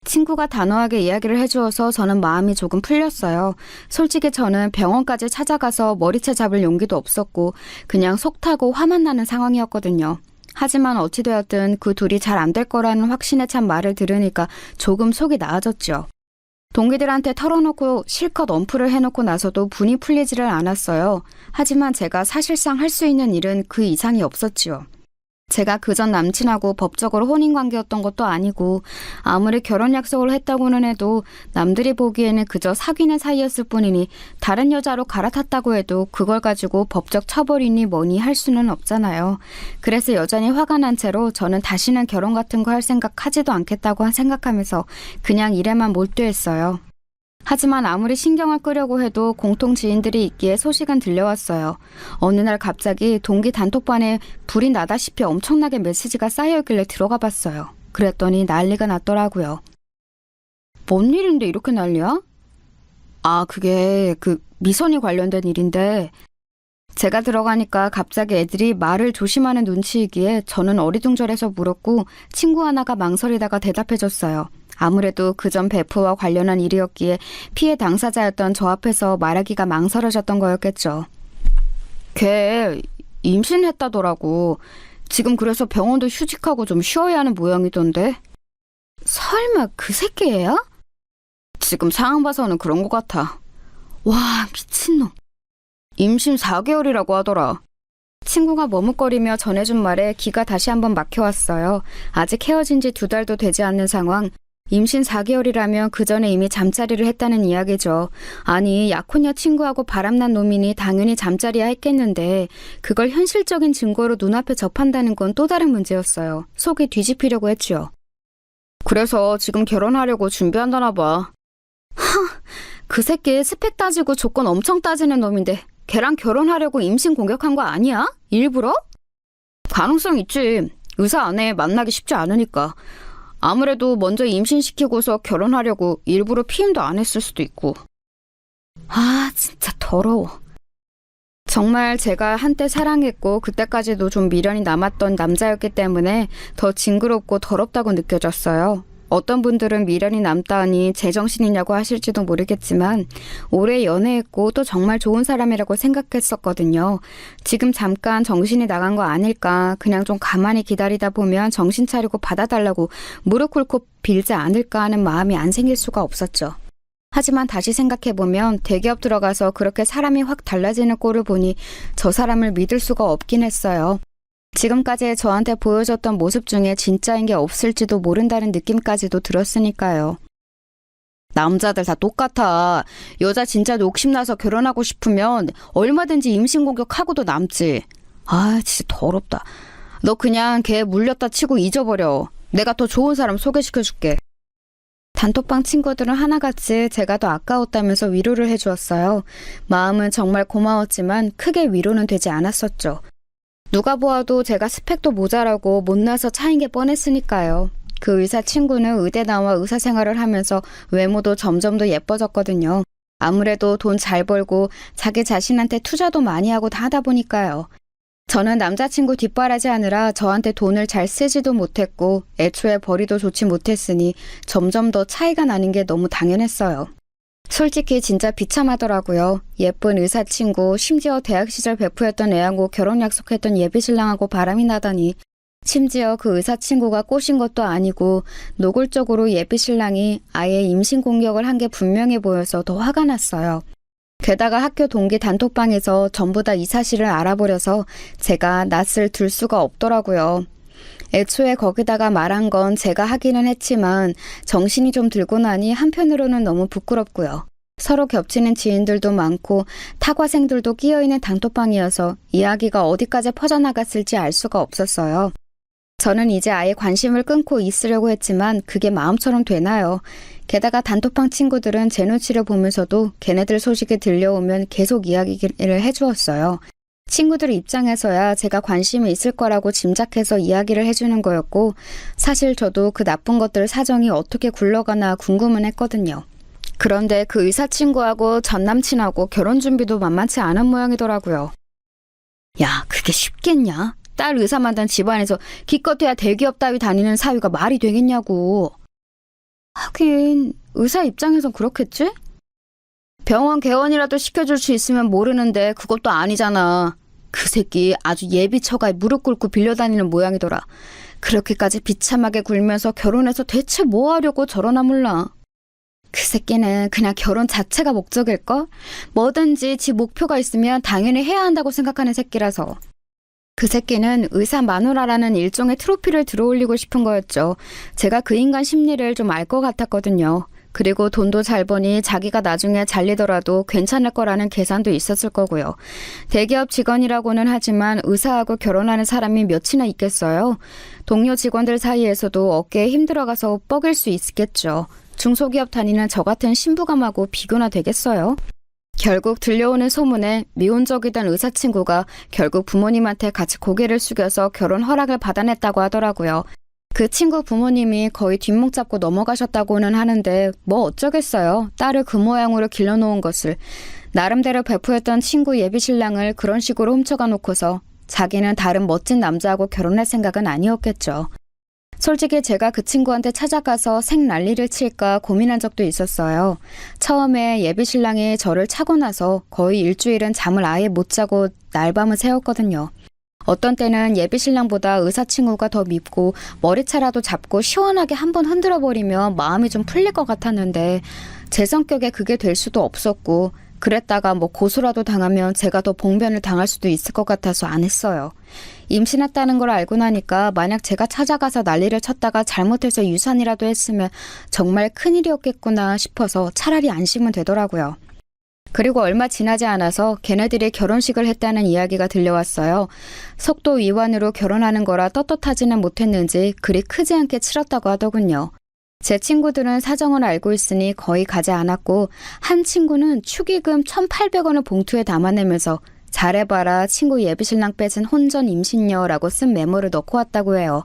친구가 단호하게 이야기를 해주어서 저는 마음이 조금 풀렸어요. 솔직히 저는 병원까지 찾아가서 머리채 잡을 용기도 없었고 그냥 속 타고 화만 나는 상황이었거든요. 하지만 어찌되었든 그 둘이 잘 안 될 거라는 확신에 찬 말을 들으니까 조금 속이 나아졌죠. 동기들한테 털어놓고 실컷 엄프를 해놓고 나서도 분이 풀리지를 않았어요. 하지만 제가 사실상 할 수 있는 일은 그 이상이 없었지요. 제가 그전 남친하고 법적으로 혼인관계였던 것도 아니고 아무리 결혼 약속을 했다고는 해도 남들이 보기에는 그저 사귀는 사이였을 뿐이니 다른 여자로 갈아탔다고 해도 그걸 가지고 법적 처벌이니 뭐니 할 수는 없잖아요. 그래서 여전히 화가 난 채로 저는 다시는 결혼 같은 거 할 생각 하지도 않겠다고 생각하면서 그냥 일에만 몰두했어요. 하지만 아무리 신경을 끄려고 해도 공통 지인들이 있기에 소식은 들려왔어요. 어느 날 갑자기 동기 단톡방에 불이 나다시피 엄청나게 메시지가 쌓여있길래 들어가 봤어요. 그랬더니 난리가 났더라고요. 뭔 일인데 이렇게 난리야? 아, 그게 미선이 관련된 일인데 제가 들어가니까 갑자기 애들이 말을 조심하는 눈치이기에 저는 어리둥절해서 물었고 친구 하나가 망설이다가 대답해줬어요. 아무래도 그전 베프와 관련한 일이었기에 피해 당사자였던 저 앞에서 말하기가 망설여졌던 거였겠죠. 걔 임신했다더라고. 지금 그래서 병원도 휴직하고 좀 쉬어야 하는 모양이던데. 설마 그 새끼예요? 지금 상황 봐서는 그런 것 같아. 와, 미친놈. 임신 4개월이라고 하더라. 친구가 머뭇거리며 전해준 말에 기가 다시 한번 막혀왔어요. 아직 헤어진 지 2달도 되지 않는 상황. 임신 4개월이라면 그 전에 이미 잠자리를 했다는 이야기죠. 아니, 약혼녀 친구하고 바람난 놈이니 당연히 잠자리야 했겠는데 그걸 현실적인 증거로 눈앞에 접한다는 건 또 다른 문제였어요. 속이 뒤집히려고 했지요. 그래서 지금 결혼하려고 준비한다나 봐. 그 새끼 스펙 따지고 조건 엄청 따지는 놈인데 걔랑 결혼하려고 임신 공격한 거 아니야? 일부러? 가능성 있지. 의사 아내 만나기 쉽지 않으니까. 아무래도 먼저 임신시키고서 결혼하려고 일부러 피임도 안 했을 수도 있고. 아, 진짜 더러워. 정말 제가 한때 사랑했고 그때까지도 좀 미련이 남았던 남자였기 때문에 더 징그럽고 더럽다고 느껴졌어요. 어떤 분들은 미련이 남다니 제정신이냐고 하실지도 모르겠지만 오래 연애했고 또 정말 좋은 사람이라고 생각했었거든요. 지금 잠깐 정신이 나간 거 아닐까, 그냥 좀 가만히 기다리다 보면 정신 차리고 받아달라고 무릎 꿇고 빌지 않을까 하는 마음이 안 생길 수가 없었죠. 하지만 다시 생각해보면 대기업 들어가서 그렇게 사람이 확 달라지는 꼴을 보니 저 사람을 믿을 수가 없긴 했어요. 지금까지 저한테 보여줬던 모습 중에 진짜인 게 없을지도 모른다는 느낌까지도 들었으니까요. 남자들 다 똑같아. 여자 진짜 욕심나서 결혼하고 싶으면 얼마든지 임신 공격하고도 남지. 아, 진짜 더럽다. 너 그냥 걔 물렸다 치고 잊어버려. 내가 더 좋은 사람 소개시켜줄게. 단톡방 친구들은 하나같이 제가 더 아까웠다면서 위로를 해주었어요. 마음은 정말 고마웠지만 크게 위로는 되지 않았었죠. 누가 보아도 제가 스펙도 모자라고 못나서 차인 게 뻔했으니까요. 그 의사 친구는 의대 나와 의사 생활을 하면서 외모도 점점 더 예뻐졌거든요. 아무래도 돈 잘 벌고 자기 자신한테 투자도 많이 하고 다 하다 보니까요. 저는 남자친구 뒷바라지 하느라 저한테 돈을 잘 쓰지도 못했고 애초에 벌이도 좋지 못했으니 점점 더 차이가 나는 게 너무 당연했어요. 솔직히 진짜 비참하더라고요. 예쁜 의사 친구, 심지어 대학 시절 베프였던 애하고 결혼 약속했던 예비신랑하고 바람이 나다니. 심지어 그 의사 친구가 꼬신 것도 아니고 노골적으로 예비신랑이 아예 임신 공격을 한 게 분명해 보여서 더 화가 났어요. 게다가 학교 동기 단톡방에서 전부 다 이 사실을 알아버려서 제가 낯을 들 수가 없더라고요. 애초에 거기다가 말한 건 제가 하기는 했지만 정신이 좀 들고 나니 한편으로는 너무 부끄럽고요. 서로 겹치는 지인들도 많고 타과생들도 끼어있는 단톡방이어서 이야기가 어디까지 퍼져나갔을지 알 수가 없었어요. 저는 이제 아예 관심을 끊고 있으려고 했지만 그게 마음처럼 되나요? 게다가 단톡방 친구들은 제 눈치를 보면서도 걔네들 소식이 들려오면 계속 이야기를 해주었어요. 친구들 입장에서야 제가 관심이 있을 거라고 짐작해서 이야기를 해주는 거였고 사실 저도 그 나쁜 것들 사정이 어떻게 굴러가나 궁금은 했거든요. 그런데 그 의사 친구하고 전 남친하고 결혼 준비도 만만치 않은 모양이더라고요. 야, 그게 쉽겠냐? 딸 의사 만든 집안에서 기껏해야 대기업 따위 다니는 사위가 말이 되겠냐고. 하긴 의사 입장에선 그렇겠지? 병원 개원이라도 시켜줄 수 있으면 모르는데 그것도 아니잖아. 그 새끼 아주 예비 처가에 무릎 꿇고 빌려다니는 모양이더라. 그렇게까지 비참하게 굴면서 결혼해서 대체 뭐 하려고 저러나 몰라. 그 새끼는 그냥 결혼 자체가 목적일걸? 뭐든지 지 목표가 있으면 당연히 해야 한다고 생각하는 새끼라서. 그 새끼는 의사 마누라라는 일종의 트로피를 들어올리고 싶은 거였죠. 제가 그 인간 심리를 좀 알 것 같았거든요. 그리고 돈도 잘 버니 자기가 나중에 잘리더라도 괜찮을 거라는 계산도 있었을 거고요. 대기업 직원이라고는 하지만 의사하고 결혼하는 사람이 몇이나 있겠어요? 동료 직원들 사이에서도 어깨에 힘들어가서 뻐길 수 있겠죠. 중소기업 다니는 저 같은 신부감하고 비교나 되겠어요? 결국 들려오는 소문에 미혼적이던 의사 친구가 결국 부모님한테 같이 고개를 숙여서 결혼 허락을 받아냈다고 하더라고요. 그 친구 부모님이 거의 뒷목 잡고 넘어가셨다고는 하는데 뭐 어쩌겠어요. 딸을 그 모양으로 길러놓은 것을. 나름대로 베프였던 친구 예비신랑을 그런 식으로 훔쳐가 놓고서 자기는 다른 멋진 남자하고 결혼할 생각은 아니었겠죠. 솔직히 제가 그 친구한테 찾아가서 생난리를 칠까 고민한 적도 있었어요. 처음에 예비신랑이 저를 차고 나서 거의 일주일은 잠을 아예 못 자고 날밤을 새웠거든요. 어떤 때는 예비신랑보다 의사 친구가 더 밉고 머리채라도 잡고 시원하게 한번 흔들어버리면 마음이 좀 풀릴 것 같았는데 제 성격에 그게 될 수도 없었고 그랬다가 뭐 고소라도 당하면 제가 더 봉변을 당할 수도 있을 것 같아서 안 했어요. 임신했다는 걸 알고 나니까 만약 제가 찾아가서 난리를 쳤다가 잘못해서 유산이라도 했으면 정말 큰일이었겠구나 싶어서 차라리 안심은 되더라고요. 그리고 얼마 지나지 않아서 걔네들이 결혼식을 했다는 이야기가 들려왔어요. 속도 위반으로 결혼하는 거라 떳떳하지는 못했는지 그리 크지 않게 치렀다고 하더군요. 제 친구들은 사정을 알고 있으니 거의 가지 않았고 한 친구는 축의금 1,800원을 봉투에 담아내면서 잘해봐라 친구 예비신랑 뺏은 혼전 임신녀라고 쓴 메모를 넣고 왔다고 해요.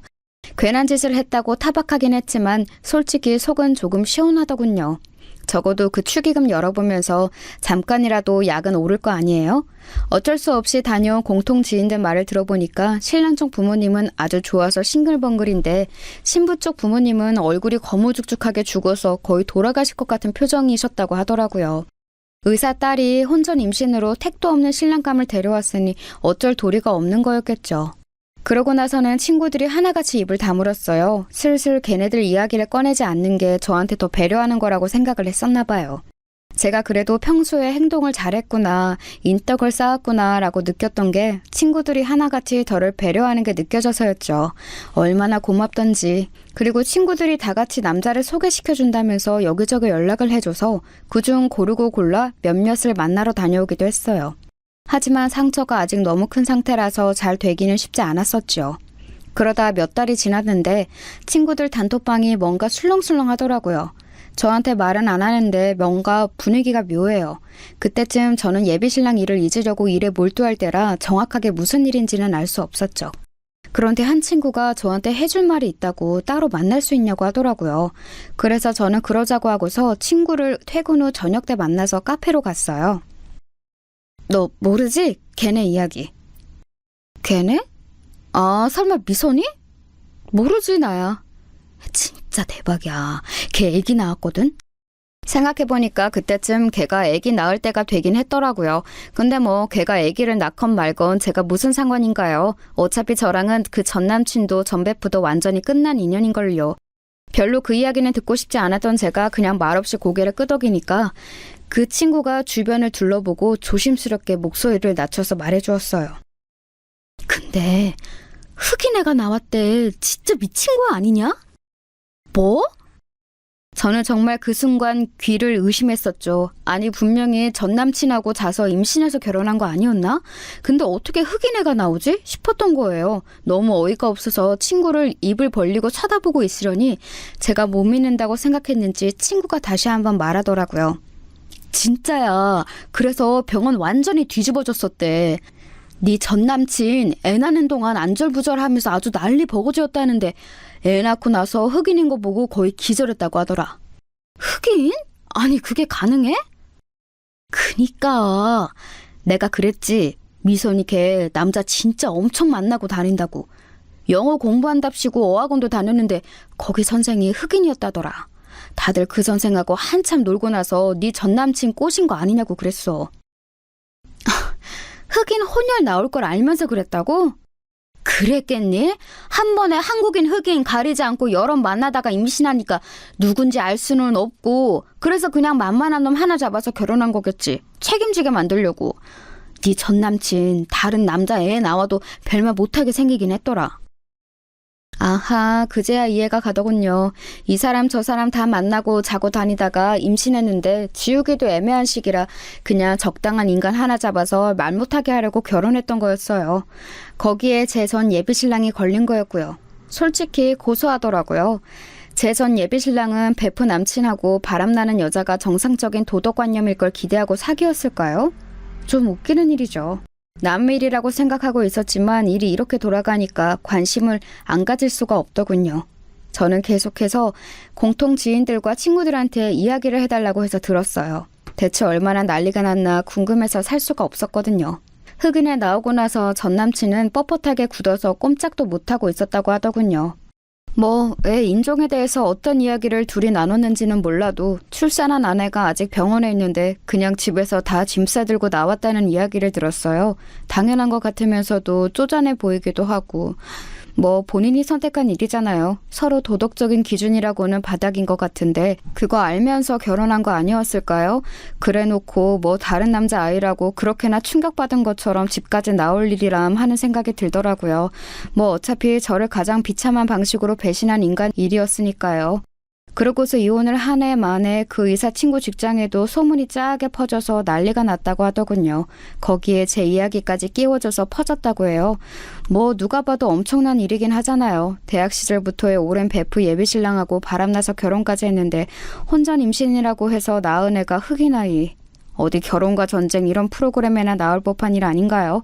괜한 짓을 했다고 타박하긴 했지만 솔직히 속은 조금 시원하더군요. 적어도 그 축의금 열어보면서 잠깐이라도 약은 오를 거 아니에요? 어쩔 수 없이 다녀온 공통 지인들 말을 들어보니까 신랑 쪽 부모님은 아주 좋아서 싱글벙글인데 신부 쪽 부모님은 얼굴이 거무죽죽하게 죽어서 거의 돌아가실 것 같은 표정이셨다고 하더라고요. 의사 딸이 혼전 임신으로 택도 없는 신랑감을 데려왔으니 어쩔 도리가 없는 거였겠죠. 그러고 나서는 친구들이 하나같이 입을 다물었어요. 슬슬 걔네들 이야기를 꺼내지 않는 게 저한테 더 배려하는 거라고 생각을 했었나 봐요. 제가 그래도 평소에 행동을 잘했구나, 인덕을 쌓았구나 라고 느꼈던 게 친구들이 하나같이 저를 배려하는 게 느껴져서였죠. 얼마나 고맙던지. 그리고 친구들이 다 같이 남자를 소개시켜준다면서 여기저기 연락을 해줘서 그중 고르고 골라 몇몇을 만나러 다녀오기도 했어요. 하지만 상처가 아직 너무 큰 상태라서 잘 되기는 쉽지 않았었죠. 그러다 몇 달이 지났는데 친구들 단톡방이 뭔가 술렁술렁 하더라고요. 저한테 말은 안 하는데 뭔가 분위기가 묘해요. 그때쯤 저는 예비신랑 일을 잊으려고 일에 몰두할 때라 정확하게 무슨 일인지는 알 수 없었죠. 그런데 한 친구가 저한테 해줄 말이 있다고 따로 만날 수 있냐고 하더라고요. 그래서 저는 그러자고 하고서 친구를 퇴근 후 저녁 때 만나서 카페로 갔어요. 너 모르지? 걔네 이야기. 걔네? 아, 설마 미선이? 모르지, 나야. 진짜 대박이야. 걔 애기 낳았거든? 생각해보니까 그때쯤 걔가 애기 낳을 때가 되긴 했더라고요. 근데 뭐 걔가 애기를 낳건 말건 제가 무슨 상관인가요? 어차피 저랑은 그 전남친도 전배프도 완전히 끝난 인연인걸요. 별로 그 이야기는 듣고 싶지 않았던 제가 그냥 말없이 고개를 끄덕이니까 그 친구가 주변을 둘러보고 조심스럽게 목소리를 낮춰서 말해주었어요. 근데 흑인 애가 나왔대. 진짜 미친 거 아니냐? 뭐? 저는 정말 그 순간 귀를 의심했었죠. 아니 분명히 전남친하고 자서 임신해서 결혼한 거 아니었나? 근데 어떻게 흑인 애가 나오지? 싶었던 거예요. 너무 어이가 없어서 친구를 입을 벌리고 쳐다보고 있으려니 제가 못 믿는다고 생각했는지 친구가 다시 한번 말하더라고요. 진짜야. 그래서 병원 완전히 뒤집어졌었대. 네 전남친 애 낳는 동안 안절부절하면서 아주 난리 버거지였다는데 애 낳고 나서 흑인인 거 보고 거의 기절했다고 하더라. 흑인? 아니 그게 가능해? 그니까 내가 그랬지. 미선이 걔 남자 진짜 엄청 만나고 다닌다고. 영어 공부한답시고 어학원도 다녔는데 거기 선생이 흑인이었다더라. 다들 그 선생하고 한참 놀고 나서 네 전남친 꼬신 거 아니냐고 그랬어. 흑인 혼혈 나올 걸 알면서 그랬다고? 그랬겠니? 한 번에 한국인 흑인 가리지 않고 여러 만나다가 임신하니까 누군지 알 수는 없고 그래서 그냥 만만한 놈 하나 잡아서 결혼한 거겠지. 책임지게 만들려고. 네 전남친 다른 남자 애 나와도 별말 못하게 생기긴 했더라. 아하, 그제야 이해가 가더군요. 이 사람 저 사람 다 만나고 자고 다니다가 임신했는데 지우기도 애매한 시기라 그냥 적당한 인간 하나 잡아서 말 못하게 하려고 결혼했던 거였어요. 거기에 제 전 예비신랑이 걸린 거였고요. 솔직히 고소하더라고요. 제 전 예비신랑은 베프 남친하고 바람나는 여자가 정상적인 도덕관념일 걸 기대하고 사귀었을까요? 좀 웃기는 일이죠. 남의 일이라고 생각하고 있었지만 일이 이렇게 돌아가니까 관심을 안 가질 수가 없더군요. 저는 계속해서 공통 지인들과 친구들한테 이야기를 해달라고 해서 들었어요. 대체 얼마나 난리가 났나 궁금해서 살 수가 없었거든요. 흑인에 나오고 나서 전 남친은 뻣뻣하게 굳어서 꼼짝도 못하고 있었다고 하더군요. 뭐 애 인종에 대해서 어떤 이야기를 둘이 나눴는지는 몰라도 출산한 아내가 아직 병원에 있는데 그냥 집에서 다 짐 싸들고 나왔다는 이야기를 들었어요. 당연한 것 같으면서도 쪼잔해 보이기도 하고 뭐 본인이 선택한 일이잖아요. 서로 도덕적인 기준이라고는 바닥인 것 같은데 그거 알면서 결혼한 거 아니었을까요? 그래놓고 뭐 다른 남자 아이라고 그렇게나 충격받은 것처럼 집까지 나올 일이람 하는 생각이 들더라고요. 뭐 어차피 저를 가장 비참한 방식으로 배신한 인간 일이었으니까요. 그러고서 이혼을 한 해 만에 그 의사 친구 직장에도 소문이 짜게 퍼져서 난리가 났다고 하더군요. 거기에 제 이야기까지 끼워져서 퍼졌다고 해요. 뭐 누가 봐도 엄청난 일이긴 하잖아요. 대학 시절부터의 오랜 베프 예비신랑하고 바람나서 결혼까지 했는데 혼전 임신이라고 해서 낳은 애가 흑인 아이. 어디 결혼과 전쟁 이런 프로그램에나 나올 법한 일 아닌가요?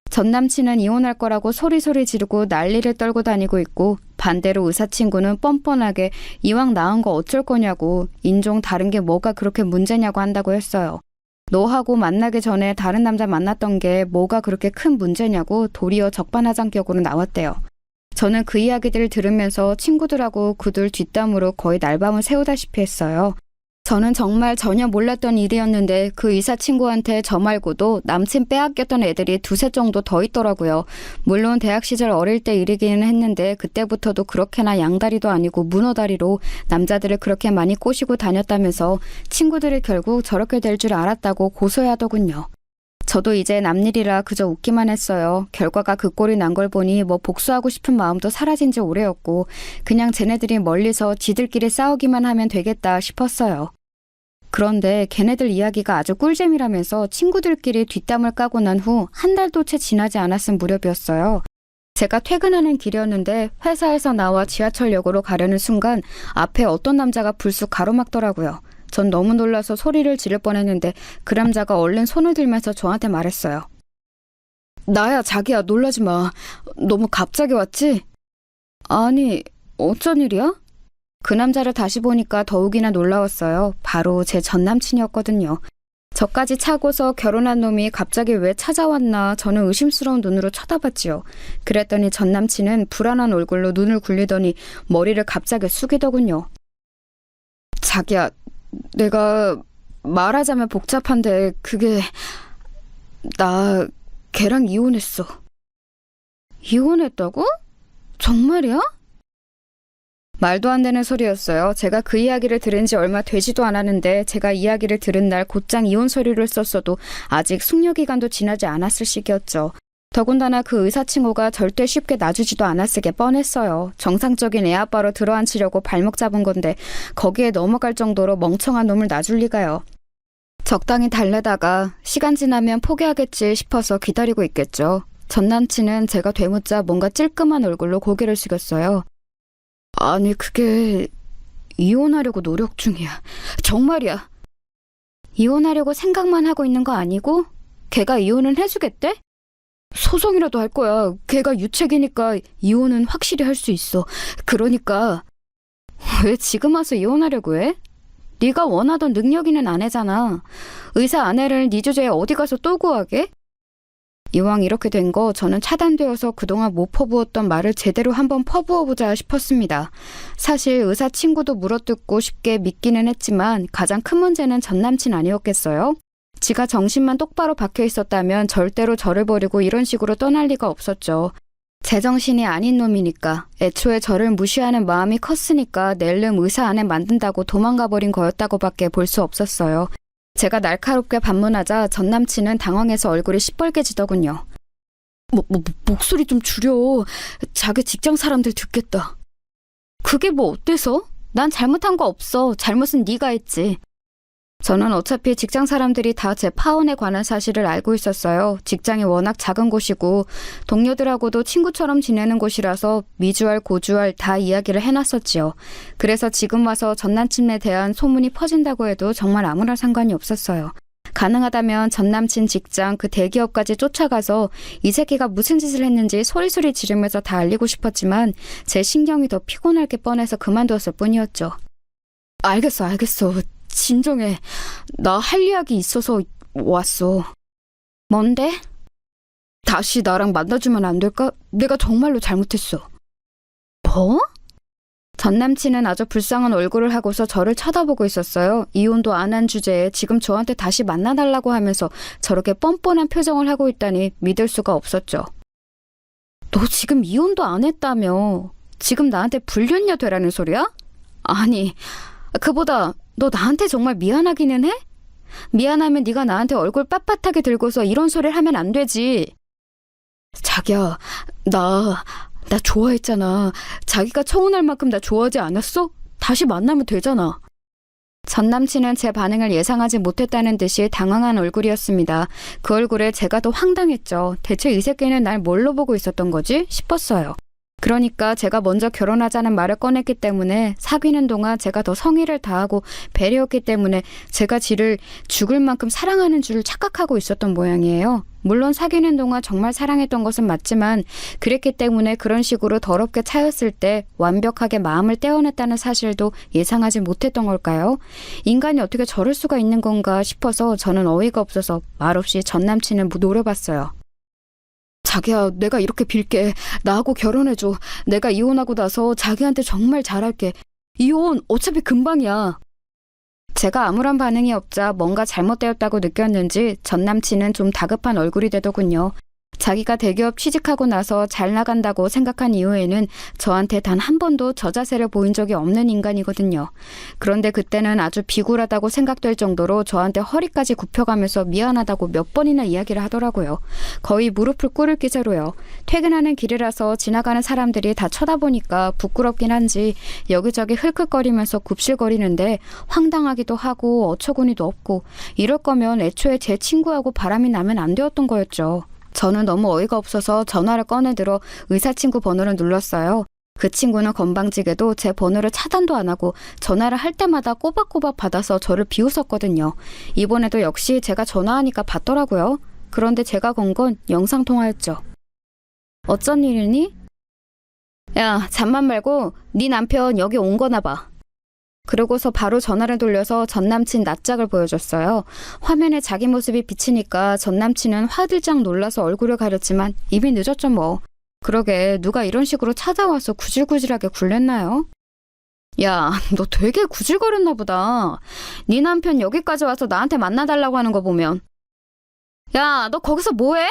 전 남친은 이혼할 거라고 소리소리 지르고 난리를 떨고 다니고 있고 반대로 의사 친구는 뻔뻔하게 이왕 낳은 거 어쩔 거냐고 인종 다른 게 뭐가 그렇게 문제냐고 한다고 했어요. 너하고 만나기 전에 다른 남자 만났던 게 뭐가 그렇게 큰 문제냐고 도리어 적반하장격으로 나왔대요. 저는 그 이야기들을 들으면서 친구들하고 그들 뒷담으로 거의 날밤을 새우다시피 했어요. 저는 정말 전혀 몰랐던 일이었는데 그 의사 친구한테 저 말고도 남친 빼앗겼던 애들이 두세 정도 더 있더라고요. 물론 대학 시절 어릴 때 일이기는 했는데 그때부터도 그렇게나 양다리도 아니고 문어다리로 남자들을 그렇게 많이 꼬시고 다녔다면서 친구들이 결국 저렇게 될 줄 알았다고 고소해하더군요. 저도 이제 남일이라 그저 웃기만 했어요. 결과가 그 꼴이 난 걸 보니 뭐 복수하고 싶은 마음도 사라진 지 오래였고 그냥 쟤네들이 멀리서 지들끼리 싸우기만 하면 되겠다 싶었어요. 그런데 걔네들 이야기가 아주 꿀잼이라면서 친구들끼리 뒷담을 까고 난 후 한 달도 채 지나지 않았을 무렵이었어요. 제가 퇴근하는 길이었는데 회사에서 나와 지하철역으로 가려는 순간 앞에 어떤 남자가 불쑥 가로막더라고요. 전 너무 놀라서 소리를 지를 뻔했는데 그 남자가 얼른 손을 들면서 저한테 말했어요. 나야 자기야 놀라지 마. 너무 갑자기 왔지? 아니 어쩐 일이야? 그 남자를 다시 보니까 더욱이나 놀라웠어요. 바로 제 전남친이었거든요. 저까지 차고서 결혼한 놈이 갑자기 왜 찾아왔나 저는 의심스러운 눈으로 쳐다봤지요. 그랬더니 전남친은 불안한 얼굴로 눈을 굴리더니 머리를 갑자기 숙이더군요. 자기야 내가 말하자면 복잡한데 그게 나 걔랑 이혼했어. 이혼했다고? 정말이야? 말도 안 되는 소리였어요. 제가 그 이야기를 들은 지 얼마 되지도 않았는데 제가 이야기를 들은 날 곧장 이혼 서류를 썼어도 아직 숙려기간도 지나지 않았을 시기였죠. 더군다나 그 의사 친구가 절대 쉽게 놔주지도 않았을 게 뻔했어요. 정상적인 애아빠로 들어앉히려고 발목 잡은 건데 거기에 넘어갈 정도로 멍청한 놈을 놔줄 리가요. 적당히 달래다가 시간 지나면 포기하겠지 싶어서 기다리고 있겠죠. 전 남친은 제가 되묻자 뭔가 찔끔한 얼굴로 고개를 숙였어요. 아니 그게 이혼하려고 노력 중이야. 정말이야. 이혼하려고 생각만 하고 있는 거 아니고 걔가 이혼은 해주겠대? 소송이라도 할 거야. 걔가 유책이니까 이혼은 확실히 할 수 있어. 그러니까 왜 지금 와서 이혼하려고 해? 네가 원하던 능력 있는 아내잖아. 의사 아내를 네 주제에 어디 가서 또 구하게? 이왕 이렇게 된 거 저는 차단되어서 그동안 못 퍼부었던 말을 제대로 한번 퍼부어보자 싶었습니다. 사실 의사 친구도 물어뜯고 쉽게 믿기는 했지만 가장 큰 문제는 전 남친 아니었겠어요? 지가 정신만 똑바로 박혀 있었다면 절대로 저를 버리고 이런 식으로 떠날 리가 없었죠. 제정신이 아닌 놈이니까 애초에 저를 무시하는 마음이 컸으니까 낼름 의사 아내 만든다고 도망가 버린 거였다고밖에 볼 수 없었어요. 제가 날카롭게 반문하자 전 남친은 당황해서 얼굴이 시뻘개지더군요. 목소리 좀 줄여. 자기 직장 사람들 듣겠다. 그게 뭐 어때서? 난 잘못한 거 없어. 잘못은 네가 했지. 저는 어차피 직장 사람들이 다 제 파혼에 관한 사실을 알고 있었어요. 직장이 워낙 작은 곳이고 동료들하고도 친구처럼 지내는 곳이라서 미주알 고주알 다 이야기를 해놨었지요. 그래서 지금 와서 전 남친에 대한 소문이 퍼진다고 해도 정말 아무런 상관이 없었어요. 가능하다면 전 남친 직장 그 대기업까지 쫓아가서 이 새끼가 무슨 짓을 했는지 소리소리 지르면서 다 알리고 싶었지만 제 신경이 더 피곤할 게 뻔해서 그만두었을 뿐이었죠. 알겠어. 진정해. 나 할 이야기 있어서 왔어. 뭔데? 다시 나랑 만나주면 안 될까? 내가 정말로 잘못했어. 뭐? 전 남친은 아주 불쌍한 얼굴을 하고서 저를 쳐다보고 있었어요. 이혼도 안 한 주제에 지금 저한테 다시 만나달라고 하면서 저렇게 뻔뻔한 표정을 하고 있다니 믿을 수가 없었죠. 너 지금 이혼도 안 했다며. 지금 나한테 불륜녀 되라는 소리야? 아니, 그보다 너 나한테 정말 미안하기는 해? 미안하면 네가 나한테 얼굴 빳빳하게 들고서 이런 소리를 하면 안 되지. 자기야, 나 좋아했잖아. 자기가 처혼할 만큼 나 좋아하지 않았어? 다시 만나면 되잖아. 전 남친은 제 반응을 예상하지 못했다는 듯이 당황한 얼굴이었습니다. 그 얼굴에 제가 더 황당했죠. 대체 이 새끼는 날 뭘로 보고 있었던 거지? 싶었어요. 그러니까 제가 먼저 결혼하자는 말을 꺼냈기 때문에 사귀는 동안 제가 더 성의를 다하고 배려했기 때문에 제가 지를 죽을 만큼 사랑하는 줄 착각하고 있었던 모양이에요. 물론 사귀는 동안 정말 사랑했던 것은 맞지만 그랬기 때문에 그런 식으로 더럽게 차였을 때 완벽하게 마음을 떼어냈다는 사실도 예상하지 못했던 걸까요? 인간이 어떻게 저럴 수가 있는 건가 싶어서 저는 어이가 없어서 말없이 전 남친을 노려봤어요. 자기야, 내가 이렇게 빌게. 나하고 결혼해줘. 내가 이혼하고 나서 자기한테 정말 잘할게. 이혼 어차피 금방이야. 제가 아무런 반응이 없자 뭔가 잘못되었다고 느꼈는지 전 남친은 좀 다급한 얼굴이 되더군요. 자기가 대기업 취직하고 나서 잘 나간다고 생각한 이후에는 저한테 단 한 번도 저 자세를 보인 적이 없는 인간이거든요. 그런데 그때는 아주 비굴하다고 생각될 정도로 저한테 허리까지 굽혀가면서 미안하다고 몇 번이나 이야기를 하더라고요. 거의 무릎을 꿇을 기세로요. 퇴근하는 길이라서 지나가는 사람들이 다 쳐다보니까 부끄럽긴 한지 여기저기 흘끗거리면서 굽실거리는데 황당하기도 하고 어처구니도 없고 이럴 거면 애초에 제 친구하고 바람이 나면 안 되었던 거였죠. 저는 너무 어이가 없어서 전화를 꺼내들어 의사친구 번호를 눌렀어요. 그 친구는 건방지게도 제 번호를 차단도 안 하고 전화를 할 때마다 꼬박꼬박 받아서 저를 비웃었거든요. 이번에도 역시 제가 전화하니까 받더라고요. 그런데 제가 건 건 영상통화였죠. 어쩐 일이니? 야, 잠만 말고 네 남편 여기 온 거나 봐. 그러고서 바로 전화를 돌려서 전남친 낯짝을 보여줬어요. 화면에 자기 모습이 비치니까 전남친은 화들짝 놀라서 얼굴을 가렸지만 이미 늦었죠 뭐. 그러게 누가 이런 식으로 찾아와서 구질구질하게 굴렸나요? 야, 너 되게 구질거렸나 보다. 네 남편 여기까지 와서 나한테 만나달라고 하는 거 보면. 야, 너 거기서 뭐해?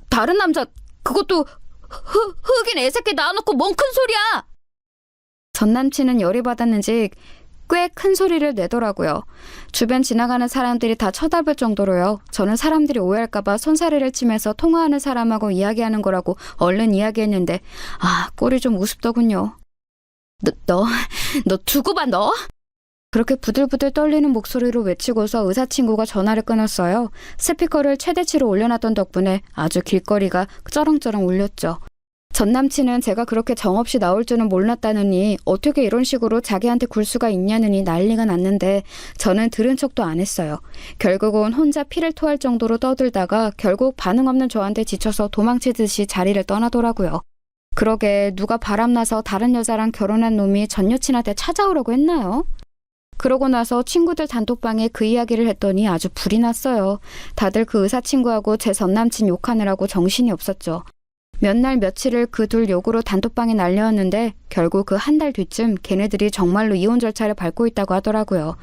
다른 남자, 그것도 흑인 애새끼 낳아놓고 뭔 큰 소리야! 전 남친은 열이 받았는지 꽤 큰 소리를 내더라고요. 주변 지나가는 사람들이 다 쳐다볼 정도로요. 저는 사람들이 오해할까봐 손사래를 치면서 통화하는 사람하고 이야기하는 거라고 얼른 이야기했는데 꼴이 좀 우습더군요. 너 두고 봐 너? 그렇게 부들부들 떨리는 목소리로 외치고서 의사친구가 전화를 끊었어요. 스피커를 최대치로 올려놨던 덕분에 아주 길거리가 쩌렁쩌렁 울렸죠. 전 남친은 제가 그렇게 정없이 나올 줄은 몰랐다느니 어떻게 이런 식으로 자기한테 굴 수가 있냐느니 난리가 났는데 저는 들은 척도 안 했어요. 결국은 혼자 피를 토할 정도로 떠들다가 결국 반응 없는 저한테 지쳐서 도망치듯이 자리를 떠나더라고요. 그러게 누가 바람나서 다른 여자랑 결혼한 놈이 전 여친한테 찾아오려고 했나요? 그러고 나서 친구들 단톡방에 그 이야기를 했더니 아주 불이 났어요. 다들 그 의사친구하고 제 전남친 욕하느라고 정신이 없었죠. 몇 날 며칠을 그 둘 욕으로 단톡방에 날려왔는데 결국 그 한 달 뒤쯤 걔네들이 정말로 이혼 절차를 밟고 있다고 하더라고요.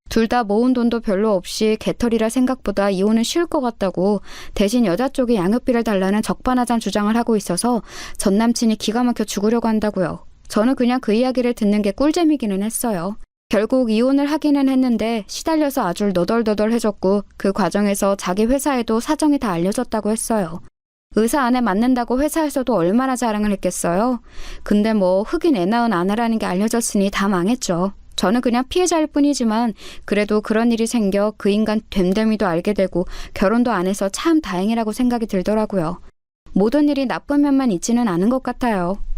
둘 다 모은 돈도 별로 없이 개털이라 생각보다 이혼은 쉬울 것 같다고 대신 여자 쪽에 양육비를 달라는 적반하장 주장을 하고 있어서 전 남친이 기가 막혀 죽으려고 한다고요. 저는 그냥 그 이야기를 듣는 게 꿀잼이기는 했어요. 결국 이혼을 하기는 했는데 시달려서 아주 너덜너덜해졌고 그 과정에서 자기 회사에도 사정이 다 알려졌다고 했어요. 의사 아내 맞는다고 회사에서도 얼마나 자랑을 했겠어요. 근데 뭐 흑인 애 낳은 아내라는 게 알려졌으니 다 망했죠. 저는 그냥 피해자일 뿐이지만 그래도 그런 일이 생겨 그 인간 됨됨이도 알게 되고 결혼도 안 해서 참 다행이라고 생각이 들더라고요. 모든 일이 나쁜 면만 있지는 않은 것 같아요.